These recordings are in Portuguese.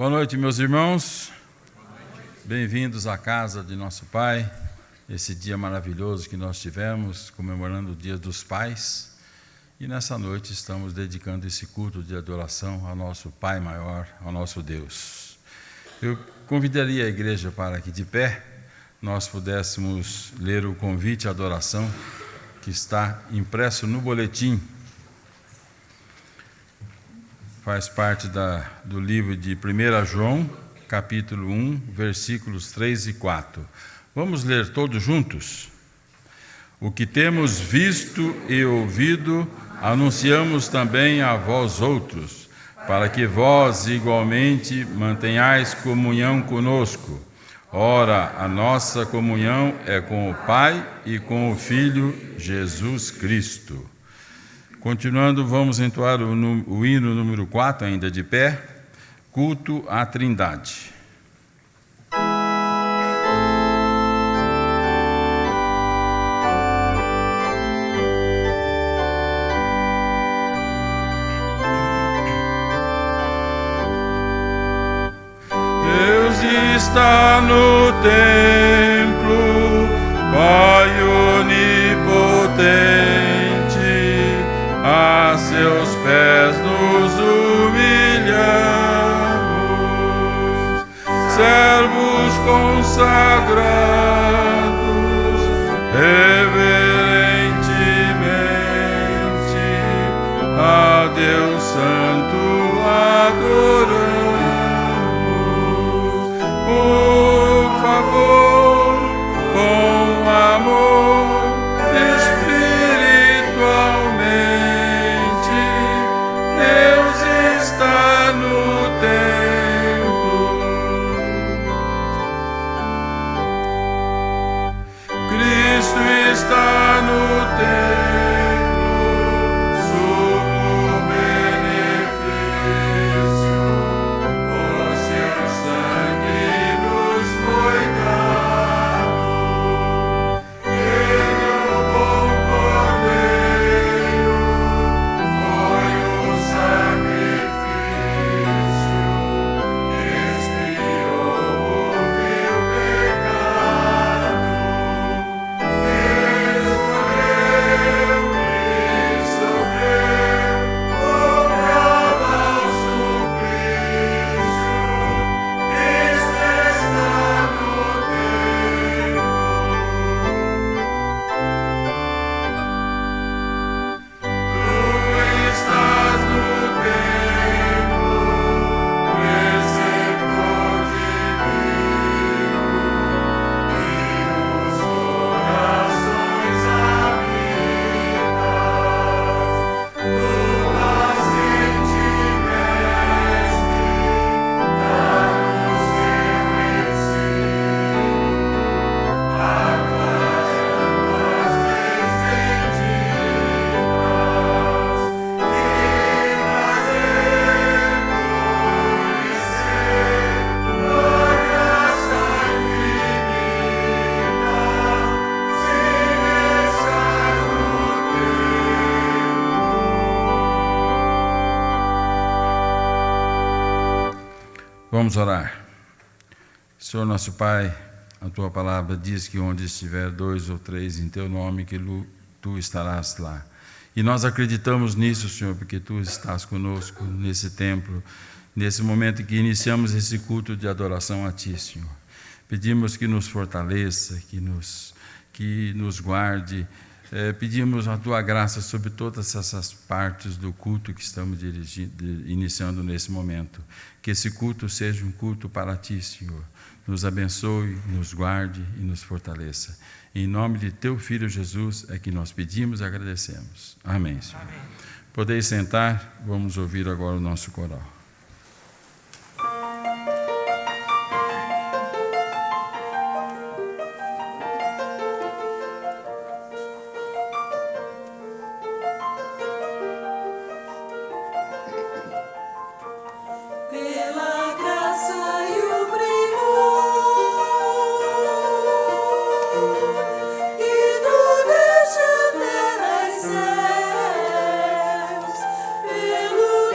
Boa noite, meus irmãos. Bem-vindos à casa de nosso Pai, esse dia maravilhoso que nós tivemos, comemorando o Dia dos Pais. E nessa noite estamos dedicando esse culto de adoração ao nosso Pai maior, ao nosso Deus. Eu convidaria a igreja para que de pé nós pudéssemos ler o convite à adoração que está impresso no boletim. Faz parte do livro de 1 João, capítulo 1, versículos 3 e 4. Vamos ler todos juntos? O que temos visto e ouvido, anunciamos também a vós outros, para que vós igualmente mantenhais comunhão conosco. Ora, a nossa comunhão é com o Pai e com o Filho Jesus Cristo. Continuando, vamos entoar o hino número 4, ainda de pé, Culto à Trindade. Deus está no templo, Pai onipotente. A seus pés nos humilhamos, servos consagrados, reverentemente a Deus Santo adoramos. Por favor, com amor, está no templo, sumo benefício, o seu sangue nos foi dado. Ele, o bom cordeiro, foi o sacrifício que expiou o vil pecado. Vamos orar. Senhor nosso Pai, a Tua palavra diz que onde estiver 2 ou 3 em Teu nome, que Tu estarás lá. E nós acreditamos nisso, Senhor, porque Tu estás conosco nesse templo, nesse momento em que iniciamos esse culto de adoração a Ti, Senhor. Pedimos que nos fortaleça, que nos guarde. Pedimos a Tua graça sobre todas essas partes do culto que estamos iniciando nesse momento. Que esse culto seja um culto para Ti, Senhor. Nos abençoe, nos guarde e nos fortaleça. Em nome de Teu Filho Jesus é que nós pedimos e agradecemos. Amém, Senhor. Amém. Podeis sentar, vamos ouvir agora o nosso coral. Pelo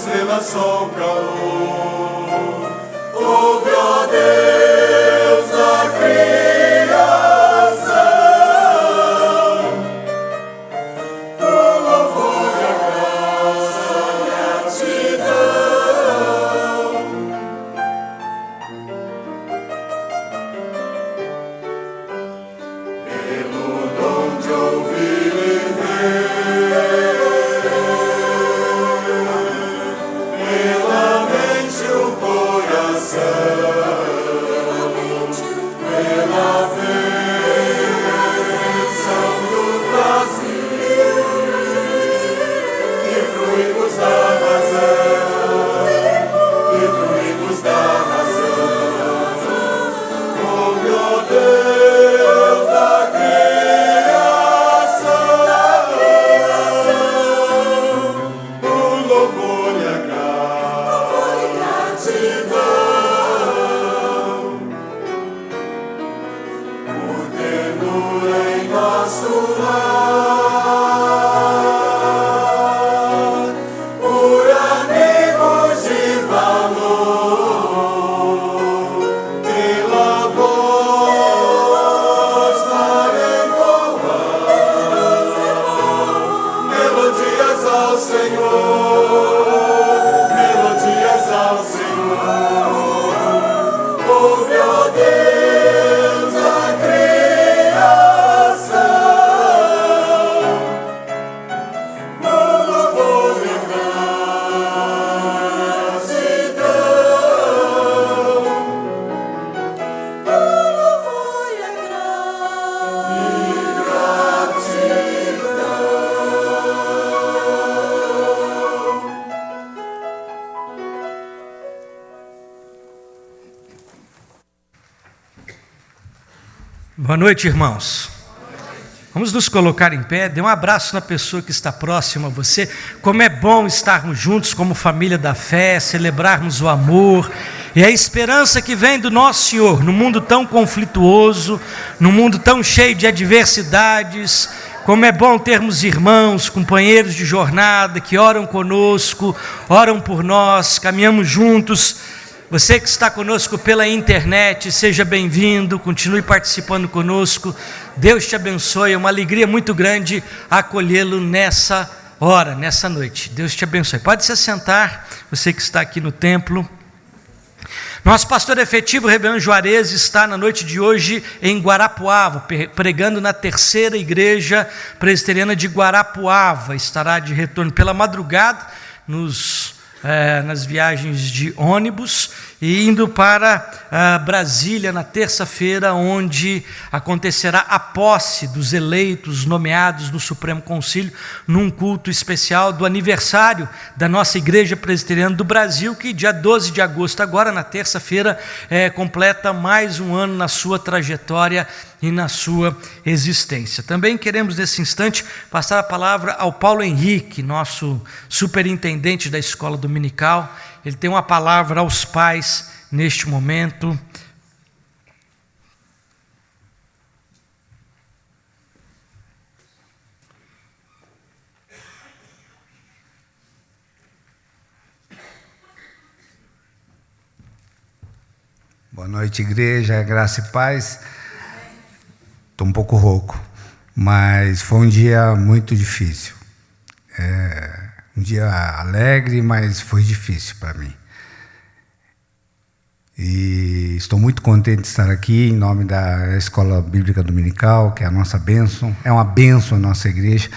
estrelas só o calor. Ouve, ó Deus, da criação, o louvor e a graça e a gratidão. Pelo dom de ouvir e ver, pela mente o coração, pela bênção do Brasil, que fruímos da razão, que fruímos da razão. Ouve, ó Deus da criação, o louvor e a gratidão. Por ternura em nosso lar, por amigos de valor, pela voz para entoar melodias ao Senhor, melodias ao Senhor. Ouve, ó Deus, a criação, o louvor e a gratidão, o louvor e a gratidão. Boa noite, irmãos. Vamos nos colocar em pé, dê um abraço na pessoa que está próxima a você. Como é bom estarmos juntos como família da fé, celebrarmos o amor e a esperança que vem do nosso Senhor, num mundo tão conflituoso, num mundo tão cheio de adversidades. Como é bom termos irmãos, companheiros de jornada que oram conosco, oram por nós, caminhamos juntos. Você que está conosco pela internet, seja bem-vindo, continue participando conosco. Deus te abençoe, é uma alegria muito grande acolhê-lo nessa hora, nessa noite. Deus te abençoe. Pode se assentar, você que está aqui no templo. Nosso pastor efetivo, Reverendo Juarez, está na noite de hoje em Guarapuava, pregando na terceira igreja presbiteriana de Guarapuava. Estará de retorno pela madrugada nas viagens de ônibus e indo para Brasília na terça-feira, onde acontecerá a posse dos eleitos nomeados no Supremo Concílio, num culto especial do aniversário da nossa Igreja Presbiteriana do Brasil, que dia 12 de agosto, agora na terça-feira, completa mais um ano na sua trajetória e na sua existência. Também queremos nesse instante passar a palavra ao Paulo Henrique, nosso superintendente da escola dominical. Ele tem uma palavra aos pais neste momento. Boa noite, igreja, graça e paz. Estou um pouco rouco, mas foi um dia muito difícil. Um dia alegre, mas foi difícil para mim. E estou muito contente de estar aqui em nome da Escola Bíblica Dominical, que é a nossa bênção, é uma bênção a nossa igreja.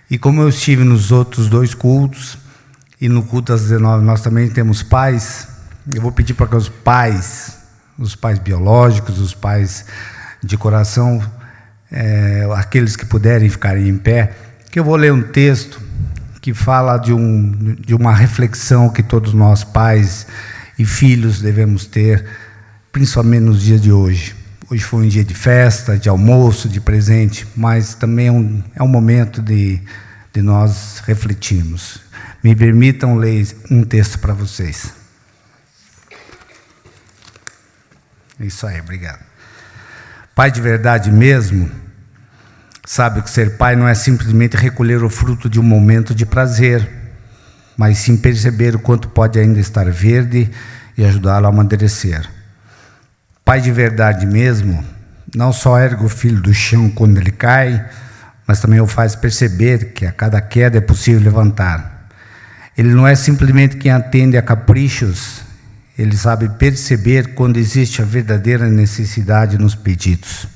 E como eu estive nos outros dois cultos, e no culto às 19 nós também temos pais, eu vou pedir para que os pais biológicos, os pais de coração, aqueles que puderem ficarem em pé, que eu vou ler um texto que fala de uma reflexão que todos nós, pais e filhos, devemos ter, principalmente nos dias de hoje. Hoje foi um dia de festa, de almoço, de presente, mas também é um momento de nós refletirmos. Me permitam ler um texto para vocês. Isso aí, obrigado. Pai de verdade mesmo sabe que ser pai não é simplesmente recolher o fruto de um momento de prazer, mas sim perceber o quanto pode ainda estar verde e ajudá-lo a amadurecer. Pai de verdade mesmo, não só ergue o filho do chão quando ele cai, mas também o faz perceber que a cada queda é possível levantar. Ele não é simplesmente quem atende a caprichos, ele sabe perceber quando existe a verdadeira necessidade nos pedidos.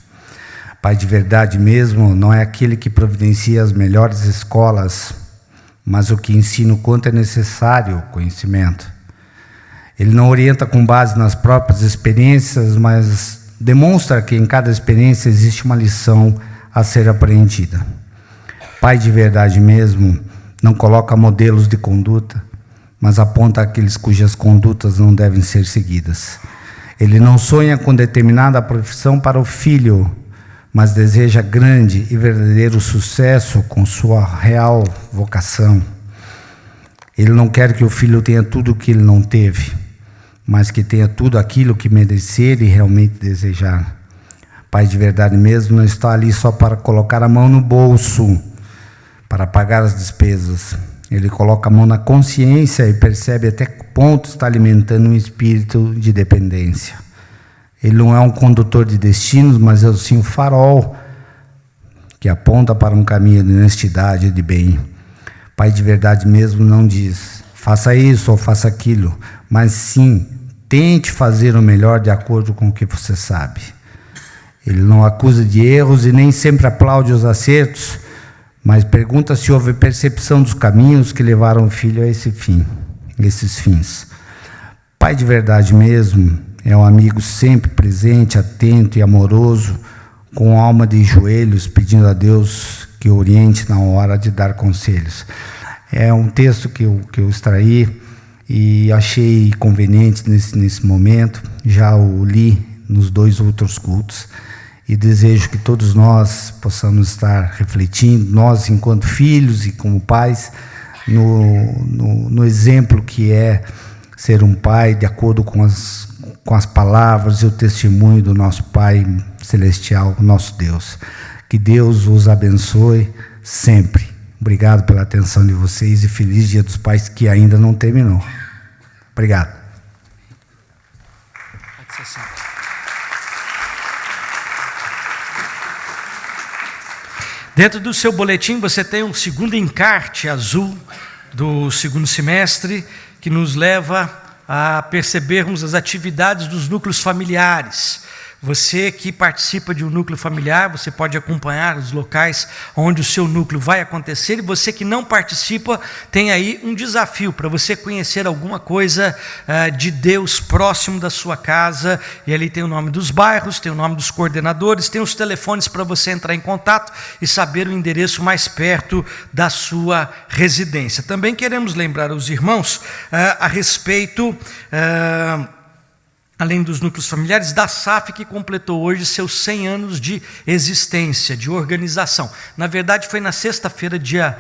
Pai de verdade mesmo não é aquele que providencia as melhores escolas, mas o que ensina o quanto é necessário o conhecimento. Ele não orienta com base nas próprias experiências, mas demonstra que em cada experiência existe uma lição a ser aprendida. Pai de verdade mesmo não coloca modelos de conduta, mas aponta aqueles cujas condutas não devem ser seguidas. Ele não sonha com determinada profissão para o filho, mas deseja grande e verdadeiro sucesso com sua real vocação. Ele não quer que o filho tenha tudo o que ele não teve, mas que tenha tudo aquilo que merecer e realmente desejar. Pai de verdade mesmo não está ali só para colocar a mão no bolso, para pagar as despesas. Ele coloca a mão na consciência e percebe até que ponto está alimentando um espírito de dependência. Ele não é um condutor de destinos, mas é sim um farol que aponta para um caminho de honestidade e de bem. Pai de verdade mesmo não diz, faça isso ou faça aquilo, mas sim, tente fazer o melhor de acordo com o que você sabe. Ele não acusa de erros e nem sempre aplaude os acertos, mas pergunta se houve percepção dos caminhos que levaram o filho a esses fins. Pai de verdade mesmo é um amigo sempre presente, atento e amoroso, com alma de joelhos, pedindo a Deus que oriente na hora de dar conselhos. É um texto que eu extraí e achei conveniente nesse momento, já o li nos 2 outros cultos, e desejo que todos nós possamos estar refletindo, nós enquanto filhos e como pais, no exemplo que é ser um pai de acordo com as palavras e o testemunho do nosso Pai Celestial, nosso Deus. Que Deus os abençoe sempre. Obrigado pela atenção de vocês e feliz Dia dos Pais que ainda não terminou. Obrigado. Dentro do seu boletim você tem um segundo encarte azul do segundo semestre que nos leva a percebermos as atividades dos núcleos familiares. Você que participa de um núcleo familiar, você pode acompanhar os locais onde o seu núcleo vai acontecer, e você que não participa, tem aí um desafio para você conhecer alguma coisa de Deus próximo da sua casa, e ali tem o nome dos bairros, tem o nome dos coordenadores, tem os telefones para você entrar em contato e saber o endereço mais perto da sua residência. Também queremos lembrar aos irmãos a respeito... além dos núcleos familiares, da SAF, que completou hoje seus 100 anos de existência, de organização. Na verdade, foi na sexta-feira, dia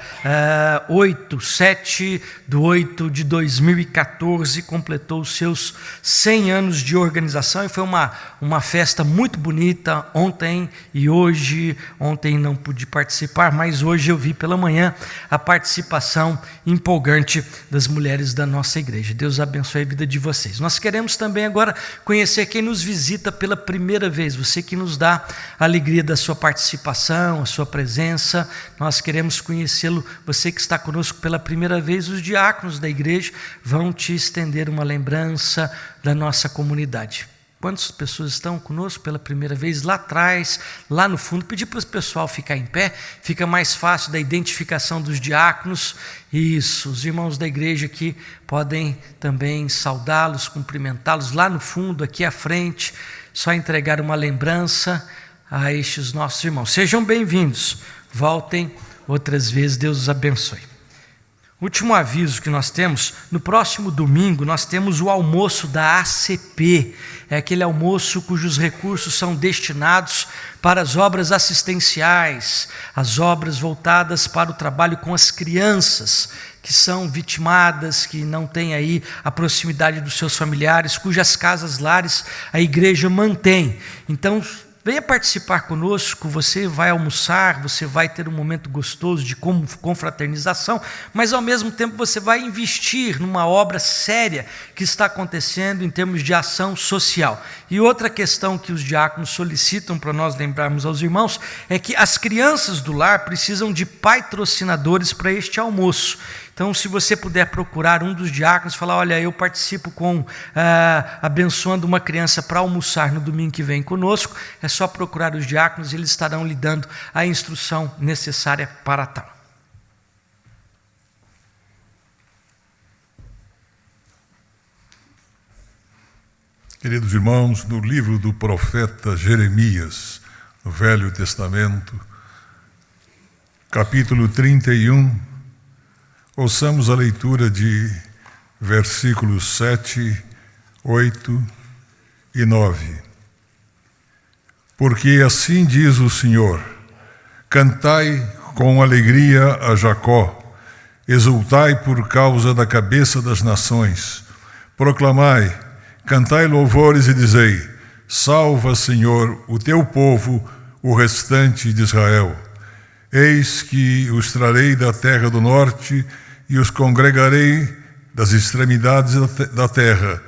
7/8 de 2014, completou os seus 100 anos de organização, e foi uma festa muito bonita ontem e hoje. Ontem não pude participar, mas hoje eu vi pela manhã a participação empolgante das mulheres da nossa igreja. Deus abençoe a vida de vocês. Nós queremos também agora conhecer quem nos visita pela primeira vez, você que nos dá a alegria da sua participação, a sua presença. Nós queremos conhecê-lo. Você que está conosco pela primeira vez, os diáconos da igreja vão te estender uma lembrança da nossa comunidade. Quantas pessoas estão conosco pela primeira vez? Lá atrás, lá no fundo, pedir para o pessoal ficar em pé, fica mais fácil da identificação dos diáconos. Isso, os irmãos da igreja aqui podem também saudá-los, cumprimentá-los. Lá no fundo, aqui à frente, só entregar uma lembrança a estes nossos irmãos. Sejam bem-vindos, voltem outras vezes, Deus os abençoe. Último aviso que nós temos: no próximo domingo nós temos o almoço da ACP, é aquele almoço cujos recursos são destinados para as obras assistenciais, as obras voltadas para o trabalho com as crianças que são vitimadas, que não têm aí a proximidade dos seus familiares, cujas casas lares a igreja mantém. Então, venha participar conosco. Você vai almoçar, você vai ter um momento gostoso de confraternização, mas ao mesmo tempo você vai investir numa obra séria que está acontecendo em termos de ação social. E outra questão que os diáconos solicitam para nós lembrarmos aos irmãos é que as crianças do lar precisam de patrocinadores para este almoço. Então, se você puder procurar um dos diáconos e falar, olha, eu participo abençoando uma criança para almoçar no domingo que vem conosco, é só procurar os diáconos e eles estarão lhe dando a instrução necessária para tal. Queridos irmãos, no livro do profeta Jeremias, no Velho Testamento, capítulo 31, ouçamos a leitura de versículos 7, 8 e 9. Porque assim diz o Senhor: cantai com alegria a Jacó, exultai por causa da cabeça das nações, proclamai, cantai louvores e dizei: salva, Senhor, o teu povo, o restante de Israel. Eis que os trarei da terra do norte e os congregarei das extremidades da terra,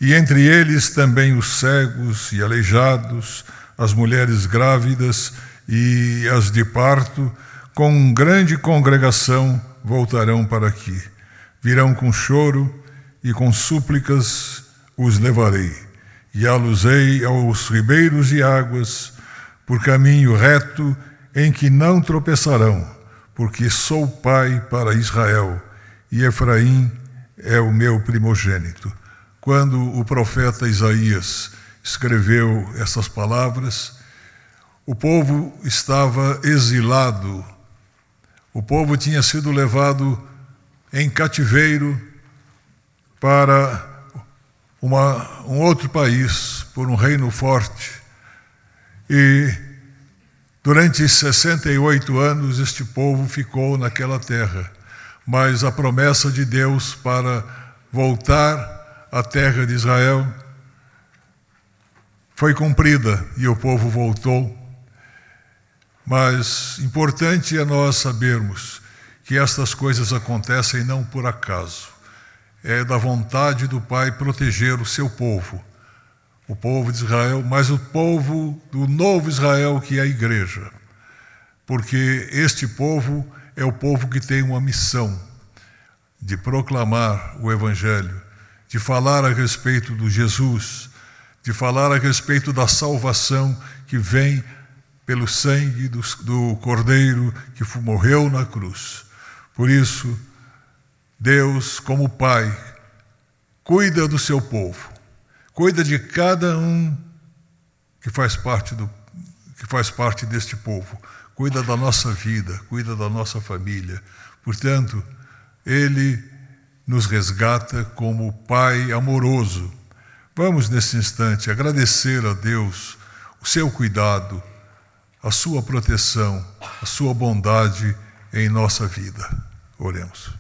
e entre eles também os cegos e aleijados, as mulheres grávidas e as de parto, com grande congregação voltarão para aqui. Virão com choro e com súplicas os levarei, e aluzei aos ribeiros de águas, por caminho reto em que não tropeçarão, porque sou pai para Israel, e Efraim é o meu primogênito. Quando o profeta Isaías escreveu essas palavras, o povo estava exilado, o povo tinha sido levado em cativeiro para um outro país, por um reino forte, e durante 68 anos este povo ficou naquela terra, mas a promessa de Deus para voltar à terra de Israel foi cumprida e o povo voltou. Mas importante é nós sabermos que estas coisas acontecem não por acaso. É da vontade do Pai proteger o seu povo, o povo de Israel, mas o povo do novo Israel, que é a igreja. Porque este povo é o povo que tem uma missão de proclamar o Evangelho, de falar a respeito do Jesus, de falar a respeito da salvação que vem pelo sangue do Cordeiro que morreu na cruz. Por isso, Deus, como Pai, cuida do seu povo, cuida de cada um que faz parte deste povo, cuida da nossa vida, cuida da nossa família. Portanto, Ele nos resgata como Pai amoroso. Vamos, nesse instante, agradecer a Deus o seu cuidado, a sua proteção, a sua bondade em nossa vida. Oremos.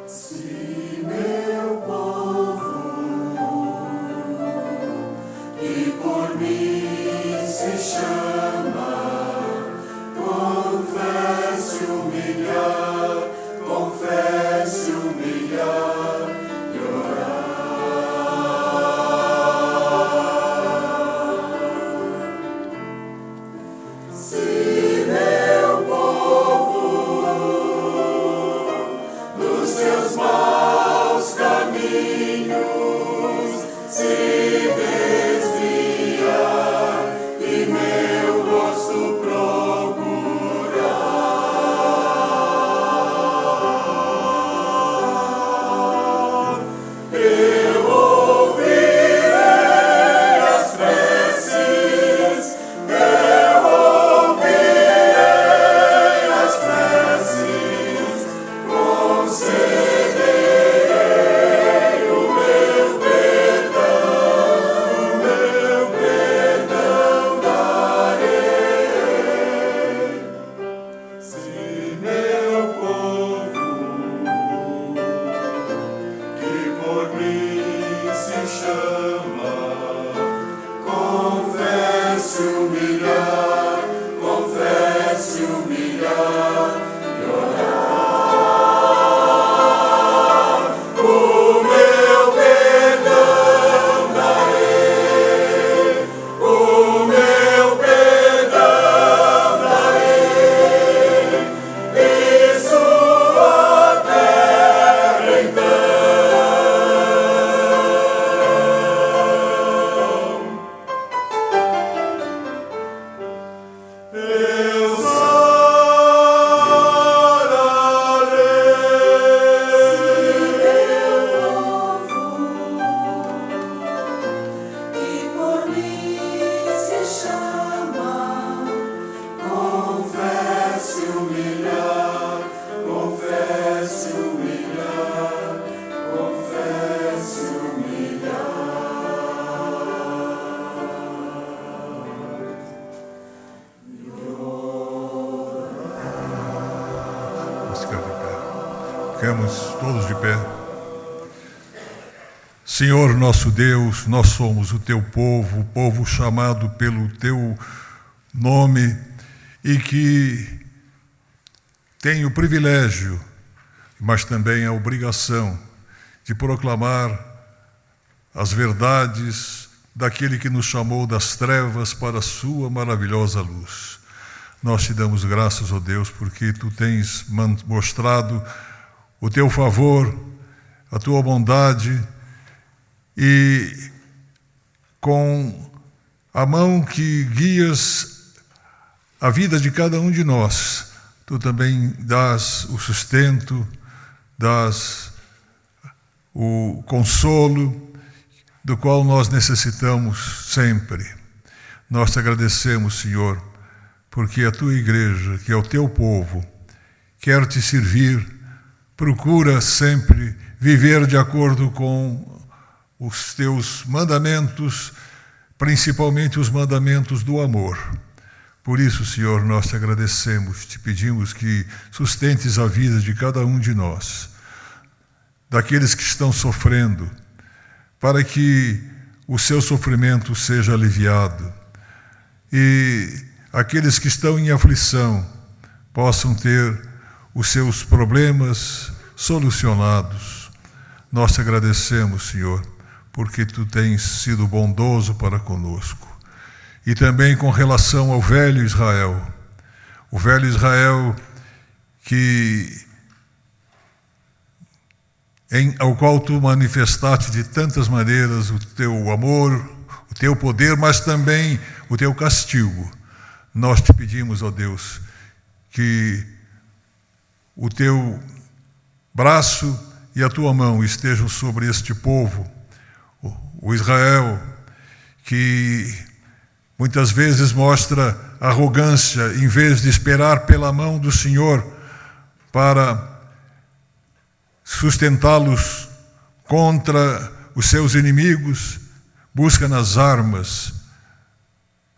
Se meu povo, que por mim se chama, confesse humilhar e orar. Se meu povo seus maus caminhos se Ficamos todos de pé. Senhor nosso Deus, nós somos o teu povo, o povo chamado pelo teu nome e que tem o privilégio, mas também a obrigação de proclamar as verdades daquele que nos chamou das trevas para a sua maravilhosa luz. Nós te damos graças, ó Deus, porque tu tens mostrado o teu favor, a tua bondade, e com a mão que guias a vida de cada um de nós, tu também dás o sustento, dás o consolo do qual nós necessitamos sempre. Nós te agradecemos, Senhor, porque a tua igreja, que é o teu povo, quer te servir, procura sempre viver de acordo com os teus mandamentos, principalmente os mandamentos do amor. Por isso, Senhor, nós te agradecemos, te pedimos que sustentes a vida de cada um de nós, daqueles que estão sofrendo, para que o seu sofrimento seja aliviado e aqueles que estão em aflição possam ter os seus problemas solucionados. Nós te agradecemos, Senhor, porque tu tens sido bondoso para conosco. E também com relação ao velho Israel, o velho Israel ao qual tu manifestaste de tantas maneiras o teu amor, o teu poder, mas também o teu castigo. Nós te pedimos, ó Deus, que o teu braço e a tua mão estejam sobre este povo, o Israel, que muitas vezes mostra arrogância, em vez de esperar pela mão do Senhor para sustentá-los contra os seus inimigos, busca nas armas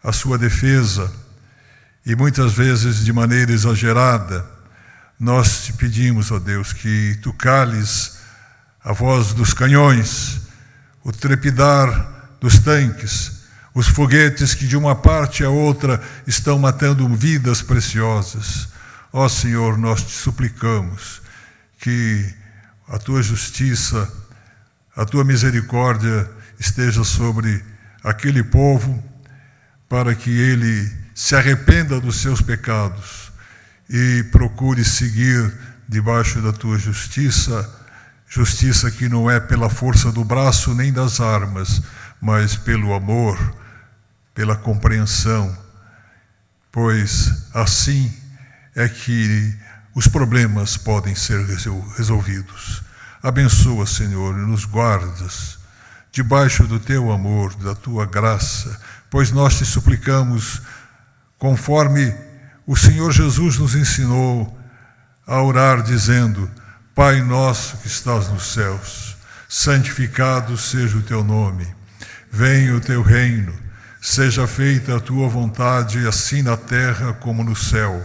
a sua defesa, e muitas vezes de maneira exagerada. Nós te pedimos, ó Deus, que tu cales a voz dos canhões, o trepidar dos tanques, os foguetes que de uma parte a outra estão matando vidas preciosas. Ó Senhor, nós te suplicamos que a tua justiça, a tua misericórdia esteja sobre aquele povo, para que ele se arrependa dos seus pecados e procure seguir debaixo da tua justiça, justiça que não é pela força do braço nem das armas, mas pelo amor, pela compreensão, pois assim é que os problemas podem ser resolvidos. Abençoa, Senhor, e nos guardas debaixo do teu amor, da tua graça, pois nós te suplicamos, conforme o Senhor Jesus nos ensinou a orar, dizendo: Pai nosso que estás nos céus, santificado seja o teu nome. Venha o teu reino, seja feita a tua vontade, assim na terra como no céu.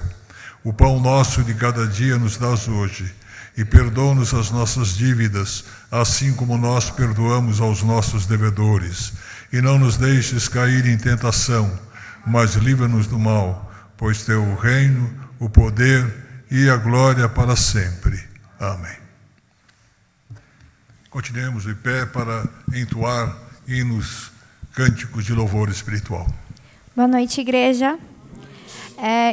O pão nosso de cada dia nos dás hoje, e perdoa-nos as nossas dívidas, assim como nós perdoamos aos nossos devedores. E não nos deixes cair em tentação, mas livra-nos do mal, pois teu o reino, o poder e a glória para sempre. Amém. Continuemos de pé para entoar hinos, cânticos de louvor espiritual. Boa noite, igreja.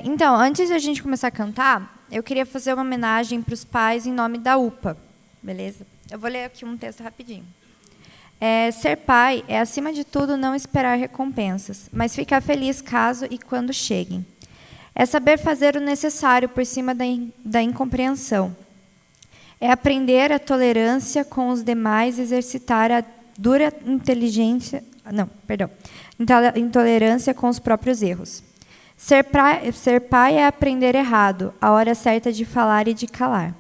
Então, antes de a gente começar a cantar, eu queria fazer uma homenagem para os pais em nome da UPA, beleza? Eu vou ler aqui um texto rapidinho. Ser pai é, acima de tudo, não esperar recompensas, mas ficar feliz caso e quando cheguem. É saber fazer o necessário por cima da incompreensão. É aprender a tolerância com os demais, exercitar a dura intolerância com os próprios erros. Ser pai é aprender errado, a hora certa de falar e de calar.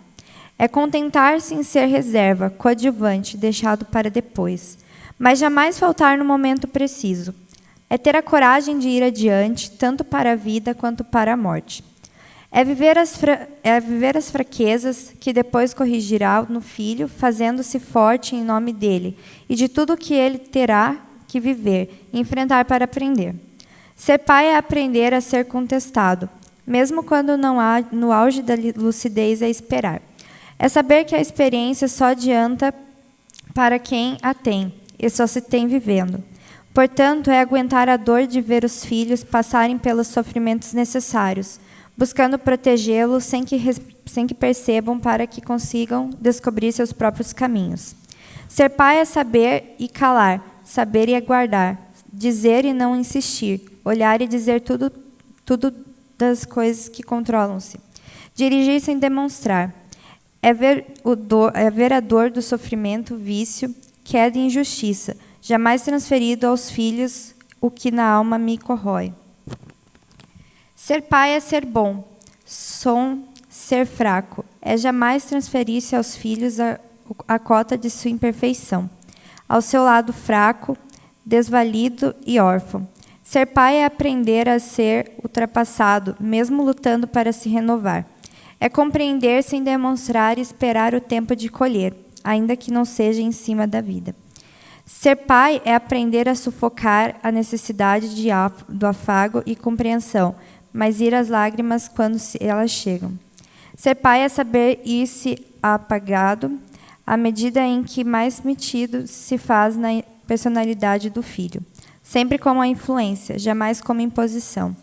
É contentar-se em ser reserva, coadjuvante, deixado para depois, mas jamais faltar no momento preciso. É ter a coragem de ir adiante, tanto para a vida quanto para a morte. É viver as fraquezas que depois corrigirá no filho, fazendo-se forte em nome dele e de tudo que ele terá que viver e enfrentar para aprender. Ser pai é aprender a ser contestado, mesmo quando não há no auge da lucidez a esperar. É saber que a experiência só adianta para quem a tem, e só se tem vivendo. Portanto, é aguentar a dor de ver os filhos passarem pelos sofrimentos necessários, buscando protegê-los sem que percebam para que consigam descobrir seus próprios caminhos. Ser pai é saber e calar, saber e aguardar, dizer e não insistir, olhar e dizer tudo das coisas que controlam-se. Dirigir sem demonstrar. É ver a dor do sofrimento, vício, queda e injustiça, jamais transferido aos filhos o que na alma me corrói. Ser pai é ser bom, ser fraco, é jamais transferir-se aos filhos a cota de sua imperfeição, ao seu lado fraco, desvalido e órfão. Ser pai é aprender a ser ultrapassado, mesmo lutando para se renovar. É compreender sem demonstrar e esperar o tempo de colher, ainda que não seja em cima da vida. Ser pai é aprender a sufocar a necessidade do afago e compreensão, mas ir às lágrimas quando elas chegam. Ser pai é saber ir-se apagado à medida em que mais metido se faz na personalidade do filho, sempre como a influência, jamais como imposição.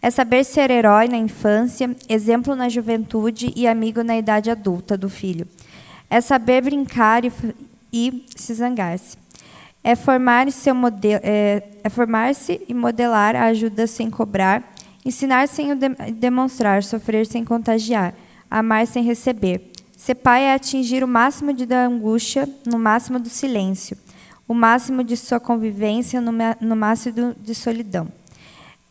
É saber ser herói na infância, exemplo na juventude e amigo na idade adulta do filho. É saber brincar e se zangar-se. É formar-se e modelar a ajuda sem cobrar, ensinar sem demonstrar, sofrer sem contagiar, amar sem receber. Ser pai é atingir o máximo da angústia no máximo do silêncio, o máximo de sua convivência no máximo de solidão.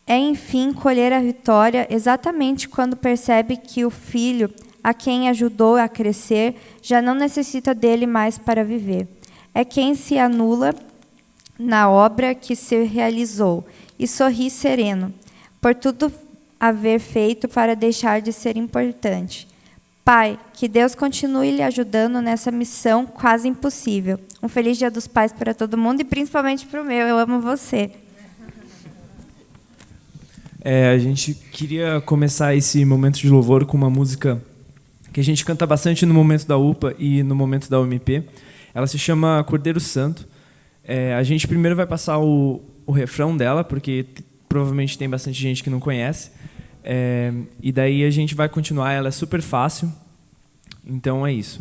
É, enfim, colher a vitória exatamente quando percebe que o filho, a quem ajudou a crescer, já não necessita dele mais para viver. É quem se anula na obra que se realizou e sorri sereno, por tudo haver feito para deixar de ser importante. Pai, que Deus continue lhe ajudando nessa missão quase impossível. Um feliz Dia dos Pais para todo mundo e principalmente para o meu. Eu amo você. A gente queria começar esse momento de louvor com uma música que a gente canta bastante no momento da UPA e no momento da UMP. Ela se chama Cordeiro Santo. A gente primeiro vai passar o refrão dela, porque provavelmente tem bastante gente que não conhece. E daí a gente vai continuar. Ela é super fácil. Então é isso.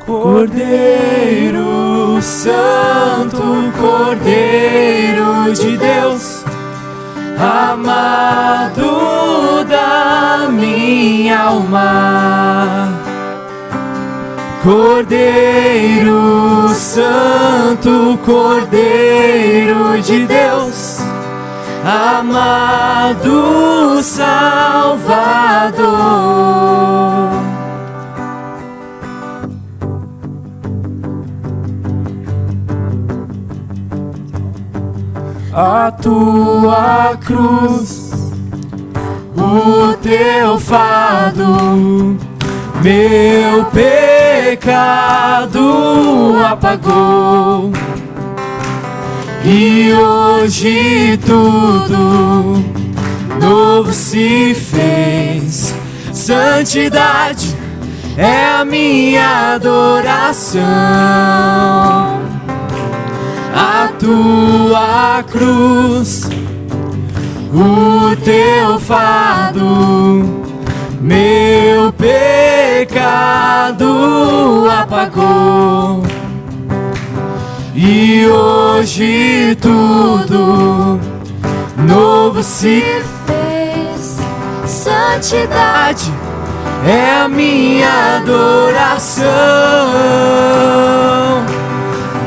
Cordeiro Santo, Cordeiro de Deus, amado da minha alma. Cordeiro Santo, Cordeiro de Deus, amado Salvador. A tua cruz, o teu fado, meu pecado apagou, E hoje tudo novo se fez. Santidade é a minha adoração. A tua cruz, o teu fardo, meu pecado apagou. E hoje tudo novo se fez. Santidade é a minha adoração.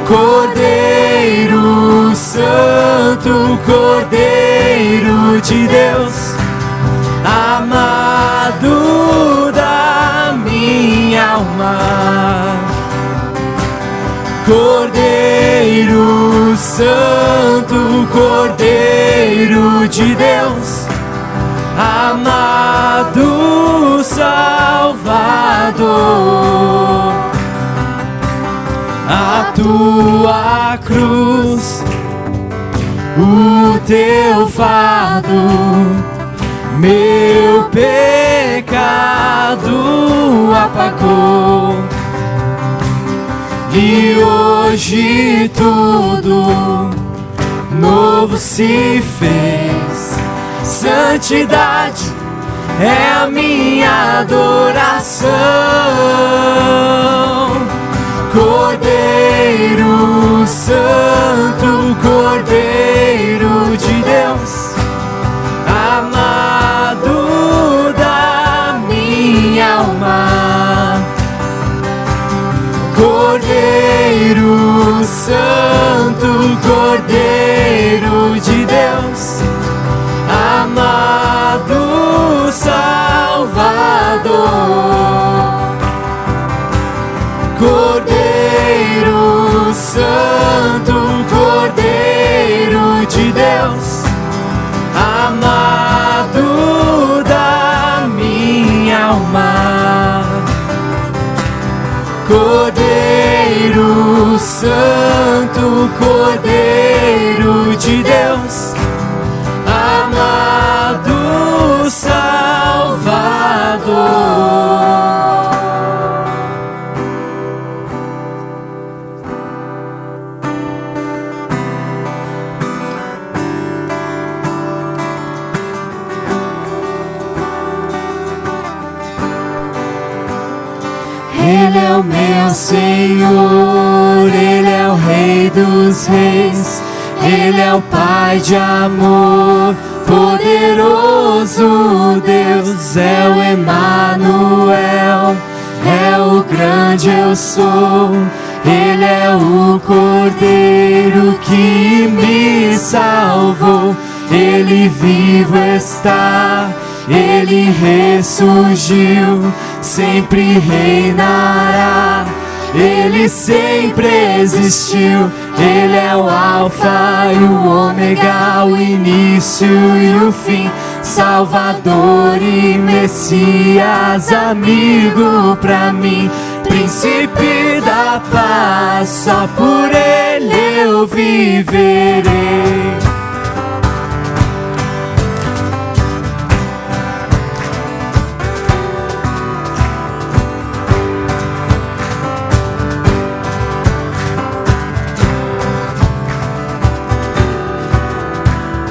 Cordeiro Santo, Cordeiro de Deus, amado da minha alma. Cordeiro Santo, Cordeiro de Deus, amado Salvador. A tua cruz, o teu fardo, meu pecado apagou. E hoje tudo novo se fez. Santidade é a minha adoração. Cordeiro Santo, Cordeiro de Deus, amado da minha alma. Cordeiro Santo, Cordeiro de Deus, amado Salvador. Cordeiro Santo, Cordeiro de Deus, amado da minha alma. Cordeiro Santo, Cordeiro de Deus, amado Salvador. Ele é o meu Senhor, Ele é o Rei dos Reis, Ele é o Pai de amor, poderoso Deus, é o Emanuel, é o grande eu sou. Ele é o Cordeiro que me salvou, Ele vivo está, Ele ressurgiu, sempre reinará, Ele sempre existiu. Ele é o Alfa e o Ômega, o início e o fim, Salvador e Messias, amigo pra mim, Príncipe da paz, só por Ele eu viverei.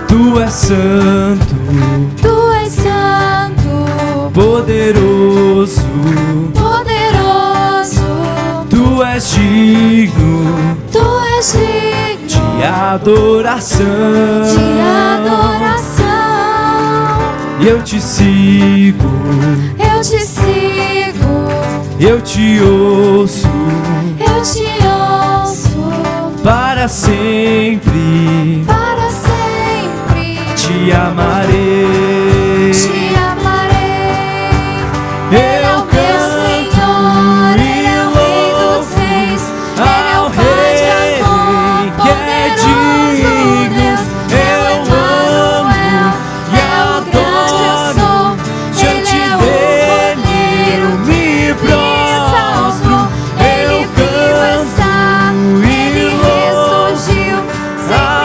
Tu és santo, Tu és santo, poderoso, poderoso, Tu és digno Tu és digno de adoração. de adoração. Eu te sigo, Eu te sigo, eu te ouço, eu te ouço, para sempre para sempre te amarei. te amarei. Eu Meu Senhor, Ele é o Rei dos Reis, Ele é o Pai de amor, poderoso Deus, é o Emanuel, é o grande eu sou. Ele é o Cordeiro me que me salvou, Ele vivo está, Ele ressurgiu, sempre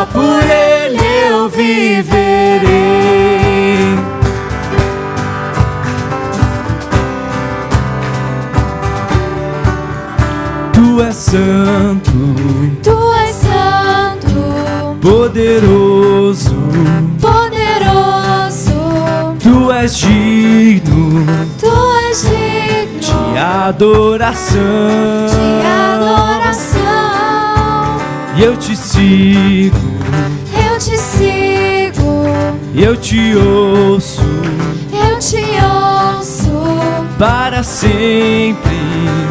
só por Ele eu viverei. Tu és santo, Tu és santo, poderoso, poderoso, Tu és digno Tu és digno de adoração. de adoração. E eu te sigo, Eu te sigo, eu te ouço eu te ouço para sempre.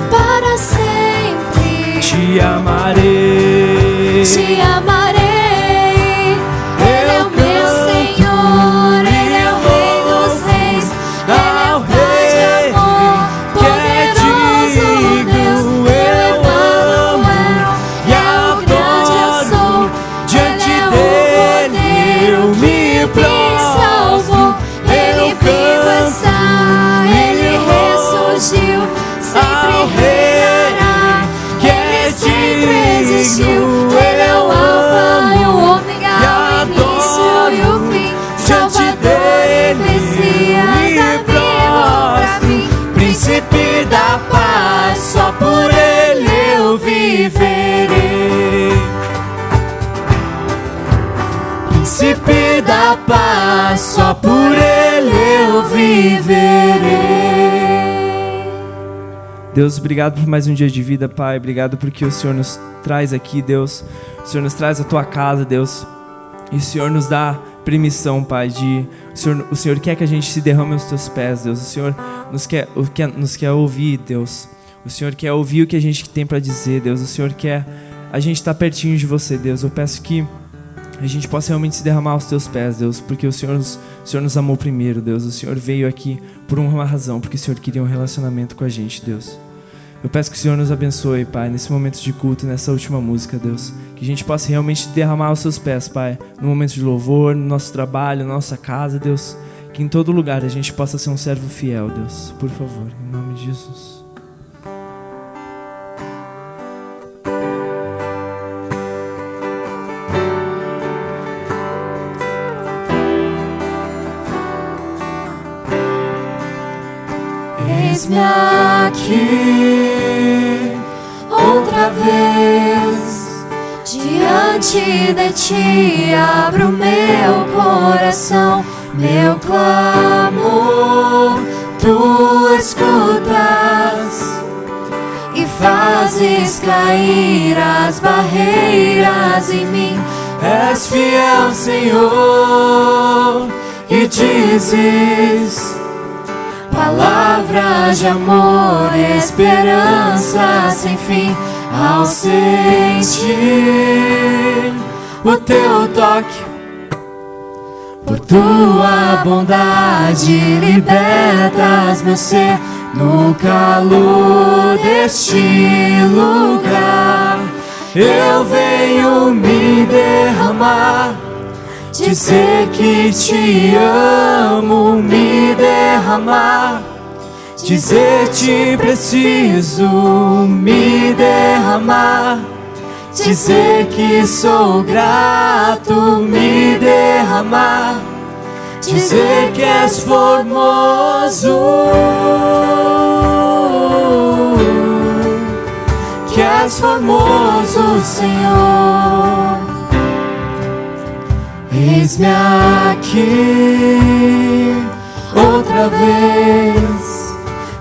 para sempre. Te amarei, Te amarei. Ele é o meu Senhor, Ele é o Rei dos Reis, Ele é o Pai de amor, poderoso Deus. Ele é Emmanuel, e é o grande eu sou. diante Ele é o dele eu me me salvou. prostro. Ele vivo está, Ele ressurgiu, sempre reinará. Ele sempre existiu. Ele é o Alfa e o Ômega, o início e o fim, Salvador e Messias, amigo pra mim, Príncipe da paz, só por Ele eu viverei. Príncipe da paz, só por Ele eu viverei. Deus, obrigado por mais um dia de vida, Pai. Obrigado porque o Senhor nos traz aqui, Deus. O Senhor nos traz a Tua casa, Deus. E o Senhor nos dá permissão, Pai, o Senhor quer que a gente se derrame aos Teus pés, Deus. O Senhor nos quer ouvir, Deus. O Senhor quer ouvir o que a gente tem para dizer, Deus. O Senhor quer a gente estar pertinho de Você, Deus. Eu peço que a gente possa realmente se derramar aos Teus pés, Deus, porque o Senhor nos amou primeiro, Deus. O Senhor veio aqui por uma razão, porque o Senhor queria um relacionamento com a gente, Deus. Eu peço que o Senhor nos abençoe, Pai, nesse momento de culto, nessa última música, Deus. Que a gente possa realmente derramar aos Seus pés, Pai, no momento de louvor, no nosso trabalho, na nossa casa, Deus. Que em todo lugar a gente possa ser um servo fiel, Deus. Por favor, em nome de Jesus. Eis-me aqui outra vez, diante de Ti abro meu coração, meu clamor Tu escutas e fazes cair as barreiras em mim. És fiel, Senhor, e dizes palavras de amor, esperança sem fim. Ao sentir o Teu toque, por Tua bondade libertas meu ser. No calor deste lugar eu venho me derramar, dizer que Te amo, me derramar, dizer Te preciso, me derramar, dizer que sou grato, me derramar, dizer que És formoso, que És formoso, Senhor. Eis-me aqui outra vez,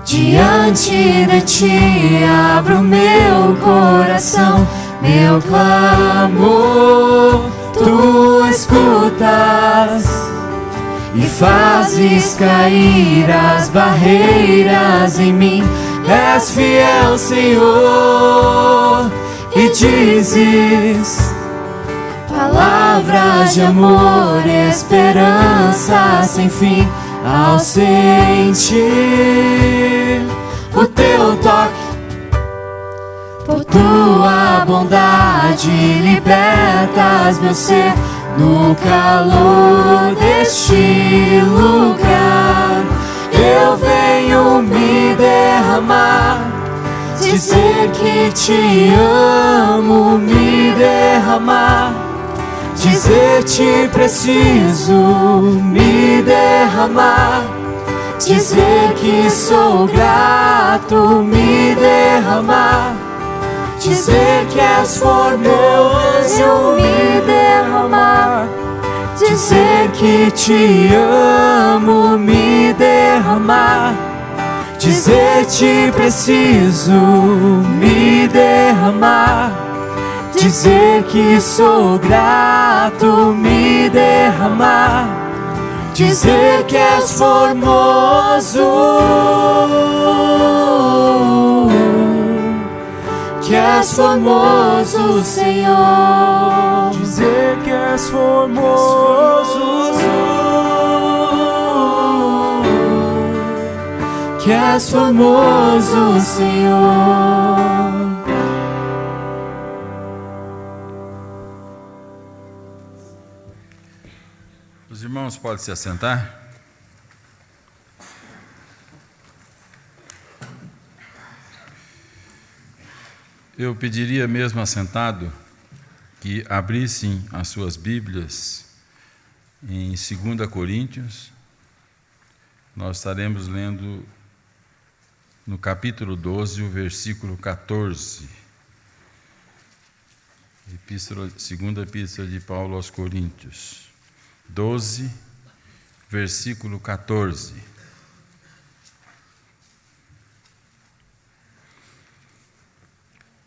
diante de Ti abro meu coração, meu clamor Tu escutas e fazes cair as barreiras em mim. És fiel, Senhor, e dizes palavras de amor, esperança sem fim. Ao sentir o Teu toque, por Tua bondade libertas meu ser. No calor deste lugar eu venho me derramar, dizer que Te amo, me derramar, dizer-te preciso me derramar, dizer que sou grato, me derramar, dizer que és formoso, me derramar, dizer que te amo, me derramar, dizer-te preciso me derramar, dizer que sou grato, me derramar, dizer que és formoso, que és formoso, Senhor, dizer que és formoso, que és formoso, Senhor. Os irmãos podem se assentar? Eu pediria mesmo assentado que abrissem as suas Bíblias em 2 Coríntios. Nós estaremos lendo no capítulo 12, o versículo 14. Segunda Epístola de Paulo aos Coríntios. 12, versículo 14.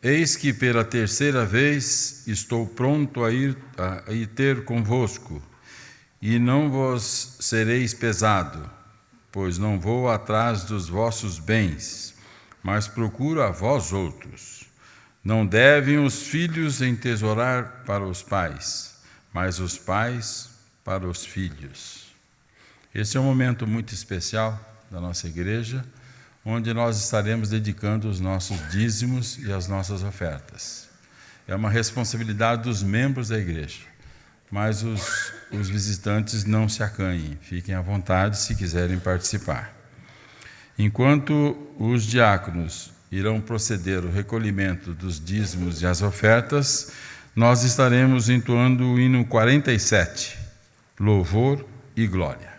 Eis que pela terceira vez estou pronto a ir ter convosco, e não vos sereis pesado, pois não vou atrás dos vossos bens, mas procuro a vós outros. Não devem os filhos entesourar para os pais, mas os pais para os filhos. Esse é um momento muito especial da nossa igreja, onde nós estaremos dedicando os nossos dízimos e as nossas ofertas. É uma responsabilidade dos membros da igreja, mas os visitantes não se acanhem, fiquem à vontade se quiserem participar. Enquanto os diáconos irão proceder o recolhimento dos dízimos e as ofertas, nós estaremos entoando o hino 47, Louvor e Glória.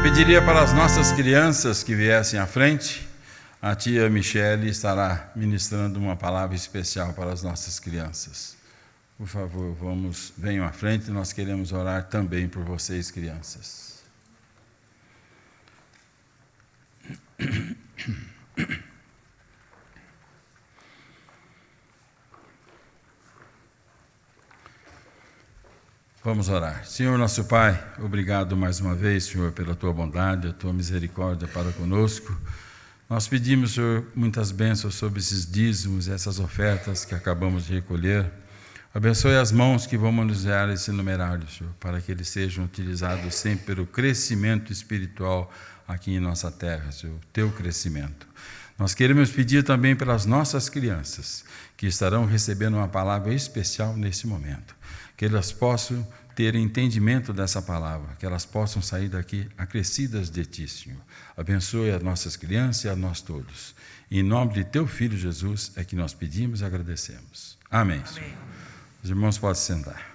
Pediria para as nossas crianças que viessem à frente, A tia Michele estará ministrando uma palavra especial para as nossas crianças. Por favor, venham à frente, nós queremos orar também por vocês, crianças. Vamos orar. Senhor nosso Pai, obrigado mais uma vez, Senhor, pela Tua bondade, a Tua misericórdia para conosco. Nós pedimos, Senhor, muitas bênçãos sobre esses dízimos, essas ofertas que acabamos de recolher. Abençoe as mãos que vão manusear esse numerário, Senhor, para que eles sejam utilizados sempre pelo crescimento espiritual aqui em nossa terra, Senhor, Teu crescimento. Nós queremos pedir também pelas nossas crianças, que estarão recebendo uma palavra especial nesse momento, que elas possam ter entendimento dessa palavra, que elas possam sair daqui acrescidas de Ti, Senhor. Abençoe as nossas crianças e a nós todos. Em nome de Teu Filho Jesus é que nós pedimos e agradecemos. Amém. Senhor. Os irmãos podem sentar.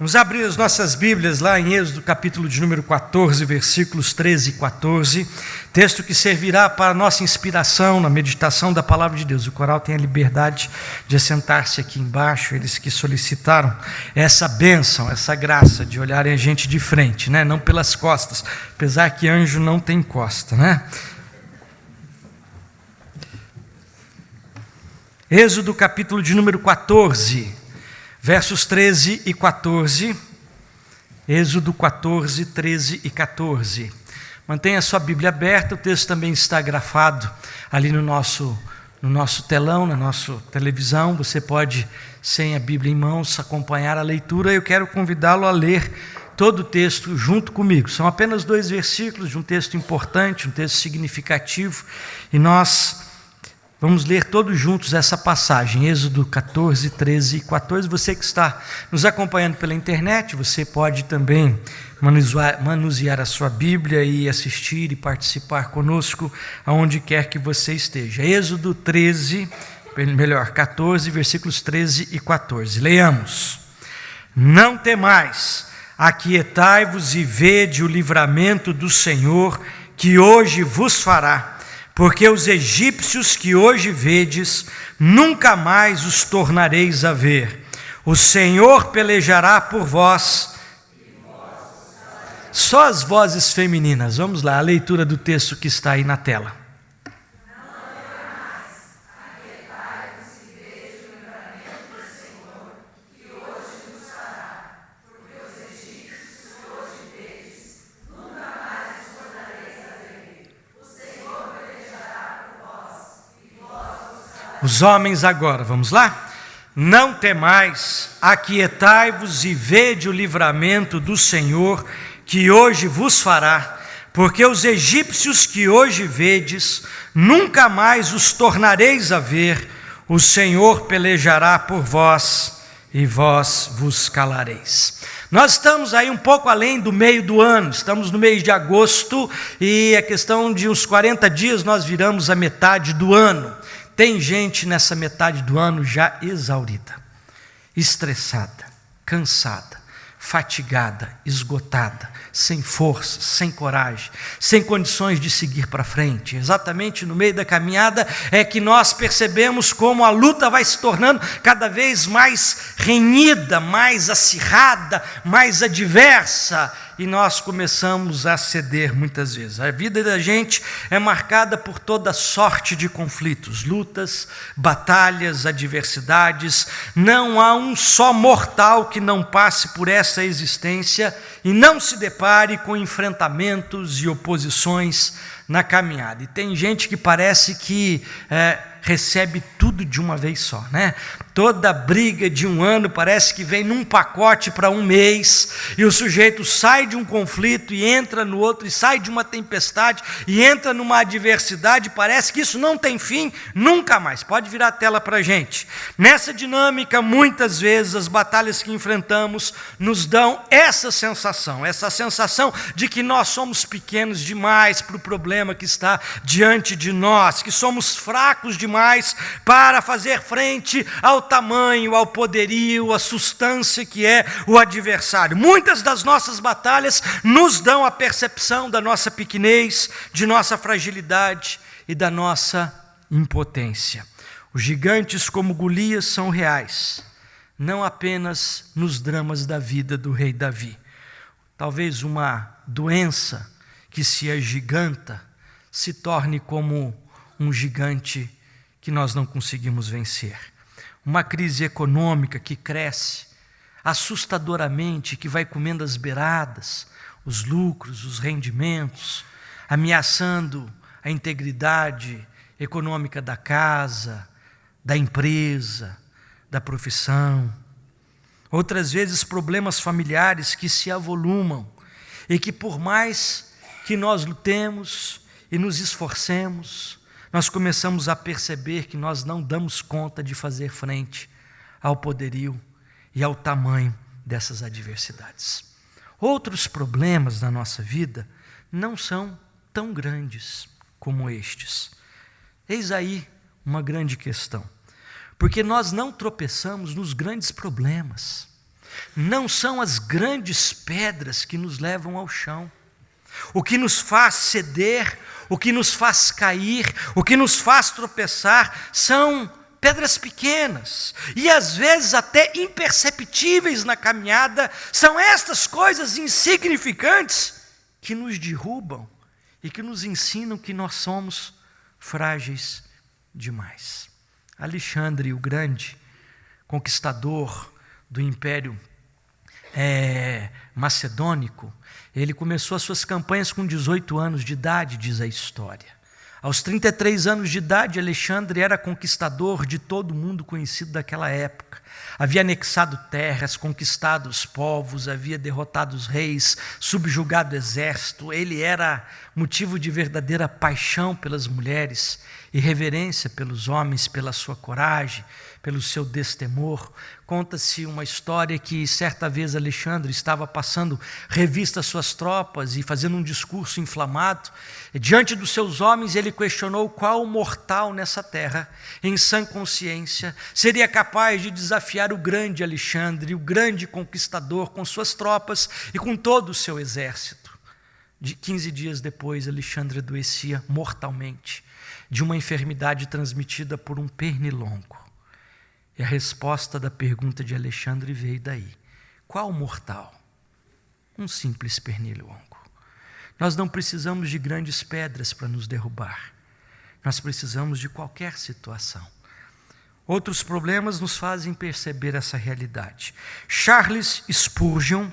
Vamos abrir as nossas Bíblias lá em Êxodo, capítulo de número 14, versículos 13 e 14, texto que servirá para a nossa inspiração na meditação da palavra de Deus. O coral tem a liberdade de assentar-se aqui embaixo, eles que solicitaram essa bênção, essa graça de olharem a gente de frente, né? Não pelas costas, apesar que anjo não tem costa, né? Êxodo, capítulo de número 14, versos 13 e 14, Êxodo 14, 13 e 14. Mantenha a sua Bíblia aberta, o texto também está grafado ali no nosso telão, na nossa televisão. Você pode, sem a Bíblia em mãos, acompanhar a leitura. Eu quero convidá-lo a ler todo o texto junto comigo. São apenas 2 versículos de um texto importante, um texto significativo, e nós vamos ler todos juntos essa passagem, Êxodo 14, 13 e 14. Você que está nos acompanhando pela internet, você pode também manusear a sua Bíblia e assistir e participar conosco, aonde quer que você esteja. Êxodo 14, versículos 13 e 14. Leiamos. Não temais, aquietai-vos e vede o livramento do Senhor, que hoje vos fará. Porque os egípcios que hoje vedes, nunca mais os tornareis a ver. O Senhor pelejará por vós. Só as vozes femininas. Vamos lá, a leitura do texto que está aí na tela. Os homens agora, vamos lá? Não temais, aquietai-vos e vede o livramento do Senhor, que hoje vos fará, porque os egípcios que hoje vedes, nunca mais os tornareis a ver, o Senhor pelejará por vós, e vós vos calareis. Nós estamos aí um pouco além do meio do ano, estamos no mês de agosto, e a questão de uns 40 dias nós viramos a metade do ano. Tem gente nessa metade do ano já exaurida, estressada, cansada, fatigada, esgotada, sem força, sem coragem, sem condições de seguir para frente. Exatamente no meio da caminhada é que nós percebemos como a luta vai se tornando cada vez mais renhida, mais acirrada, mais adversa, e nós começamos a ceder muitas vezes. A vida da gente é marcada por toda sorte de conflitos, lutas, batalhas, adversidades. Não há um só mortal que não passe por essa existência e não se depare com enfrentamentos e oposições na caminhada. E tem gente que parece que recebe tudo de uma vez só, né? Toda briga de um ano parece que vem num pacote para um mês, e o sujeito sai de um conflito e entra no outro, e sai de uma tempestade e entra numa adversidade, parece que isso não tem fim nunca mais. Pode virar a tela para a gente. Nessa dinâmica, muitas vezes as batalhas que enfrentamos nos dão essa sensação de que nós somos pequenos demais para o problema que está diante de nós, que somos fracos demais para fazer frente ao tamanho, ao poderio, à substância que é o adversário. Muitas das nossas batalhas nos dão a percepção da nossa pequenez, de nossa fragilidade e da nossa impotência. Os gigantes como Golias são reais, não apenas nos dramas da vida do rei Davi. Talvez uma doença que se agiganta se torne como um gigante que nós não conseguimos vencer. Uma crise econômica que cresce assustadoramente, que vai comendo as beiradas, os lucros, os rendimentos, ameaçando a integridade econômica da casa, da empresa, da profissão. Outras vezes problemas familiares que se avolumam e que, por mais que nós lutemos e nos esforcemos, nós começamos a perceber que nós não damos conta de fazer frente ao poderio e ao tamanho dessas adversidades. Outros problemas na nossa vida não são tão grandes como estes. Eis aí uma grande questão, porque nós não tropeçamos nos grandes problemas, não são as grandes pedras que nos levam ao chão. O que nos faz ceder, o que nos faz cair, o que nos faz tropeçar, são pedras pequenas, e às vezes até imperceptíveis na caminhada. São estas coisas insignificantes que nos derrubam e que nos ensinam que nós somos frágeis demais. Alexandre o Grande, conquistador do Império Macedônico, ele começou as suas campanhas com 18 anos de idade, diz a história. Aos 33 anos de idade, Alexandre era conquistador de todo o mundo conhecido daquela época. Havia anexado terras, conquistado os povos, havia derrotado os reis, subjugado o exército. Ele era motivo de verdadeira paixão pelas mulheres e reverência pelos homens, pela sua coragem, pelo seu destemor. Conta-se uma história que certa vez Alexandre estava passando revista às suas tropas e fazendo um discurso inflamado. E diante dos seus homens ele questionou qual mortal nessa terra, em sã consciência, seria capaz de desafiar o grande Alexandre, o grande conquistador, com suas tropas e com todo o seu exército. 15 dias depois, Alexandre adoecia mortalmente de uma enfermidade transmitida por um pernilongo. E a resposta da pergunta de Alexandre veio daí. Qual mortal? Um simples pernilongo. Nós não precisamos de grandes pedras para nos derrubar. Nós precisamos de qualquer situação. Outros problemas nos fazem perceber essa realidade. Charles Spurgeon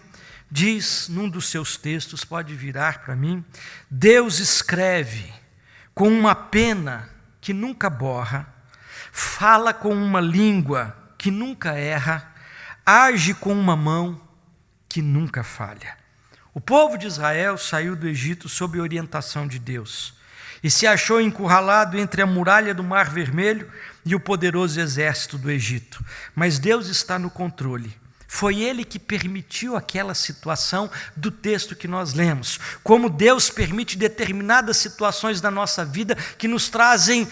diz num dos seus textos, pode virar para mim, Deus escreve com uma pena que nunca borra, fala com uma língua que nunca erra, age com uma mão que nunca falha. O povo de Israel saiu do Egito sob orientação de Deus e se achou encurralado entre a muralha do Mar Vermelho e o poderoso exército do Egito. Mas Deus está no controle. Foi Ele que permitiu aquela situação do texto que nós lemos. Como Deus permite determinadas situações da nossa vida que nos trazem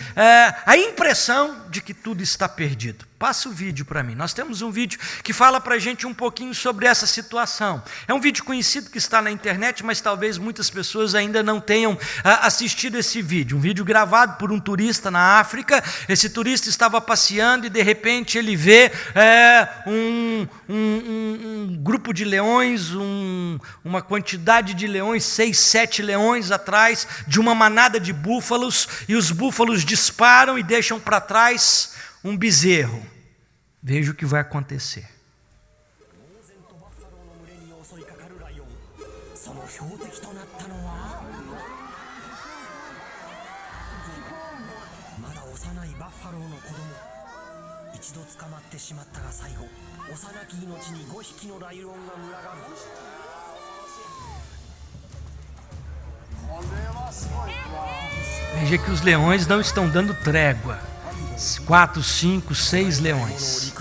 a impressão de que tudo está perdido. Passa o vídeo para mim. Nós temos um vídeo que fala para a gente um pouquinho sobre essa situação. É um vídeo conhecido que está na internet, mas talvez muitas pessoas ainda não tenham assistido esse vídeo. Um vídeo gravado por um turista na África. Esse turista estava passeando e de repente ele vê um grupo de leões, uma quantidade de leões, 6, 7 leões atrás de uma manada de búfalos, e os búfalos disparam e deixam para trás um bezerro. Veja o que vai acontecer. Veja que os leões não estão dando trégua. 4, 5, 6 leões.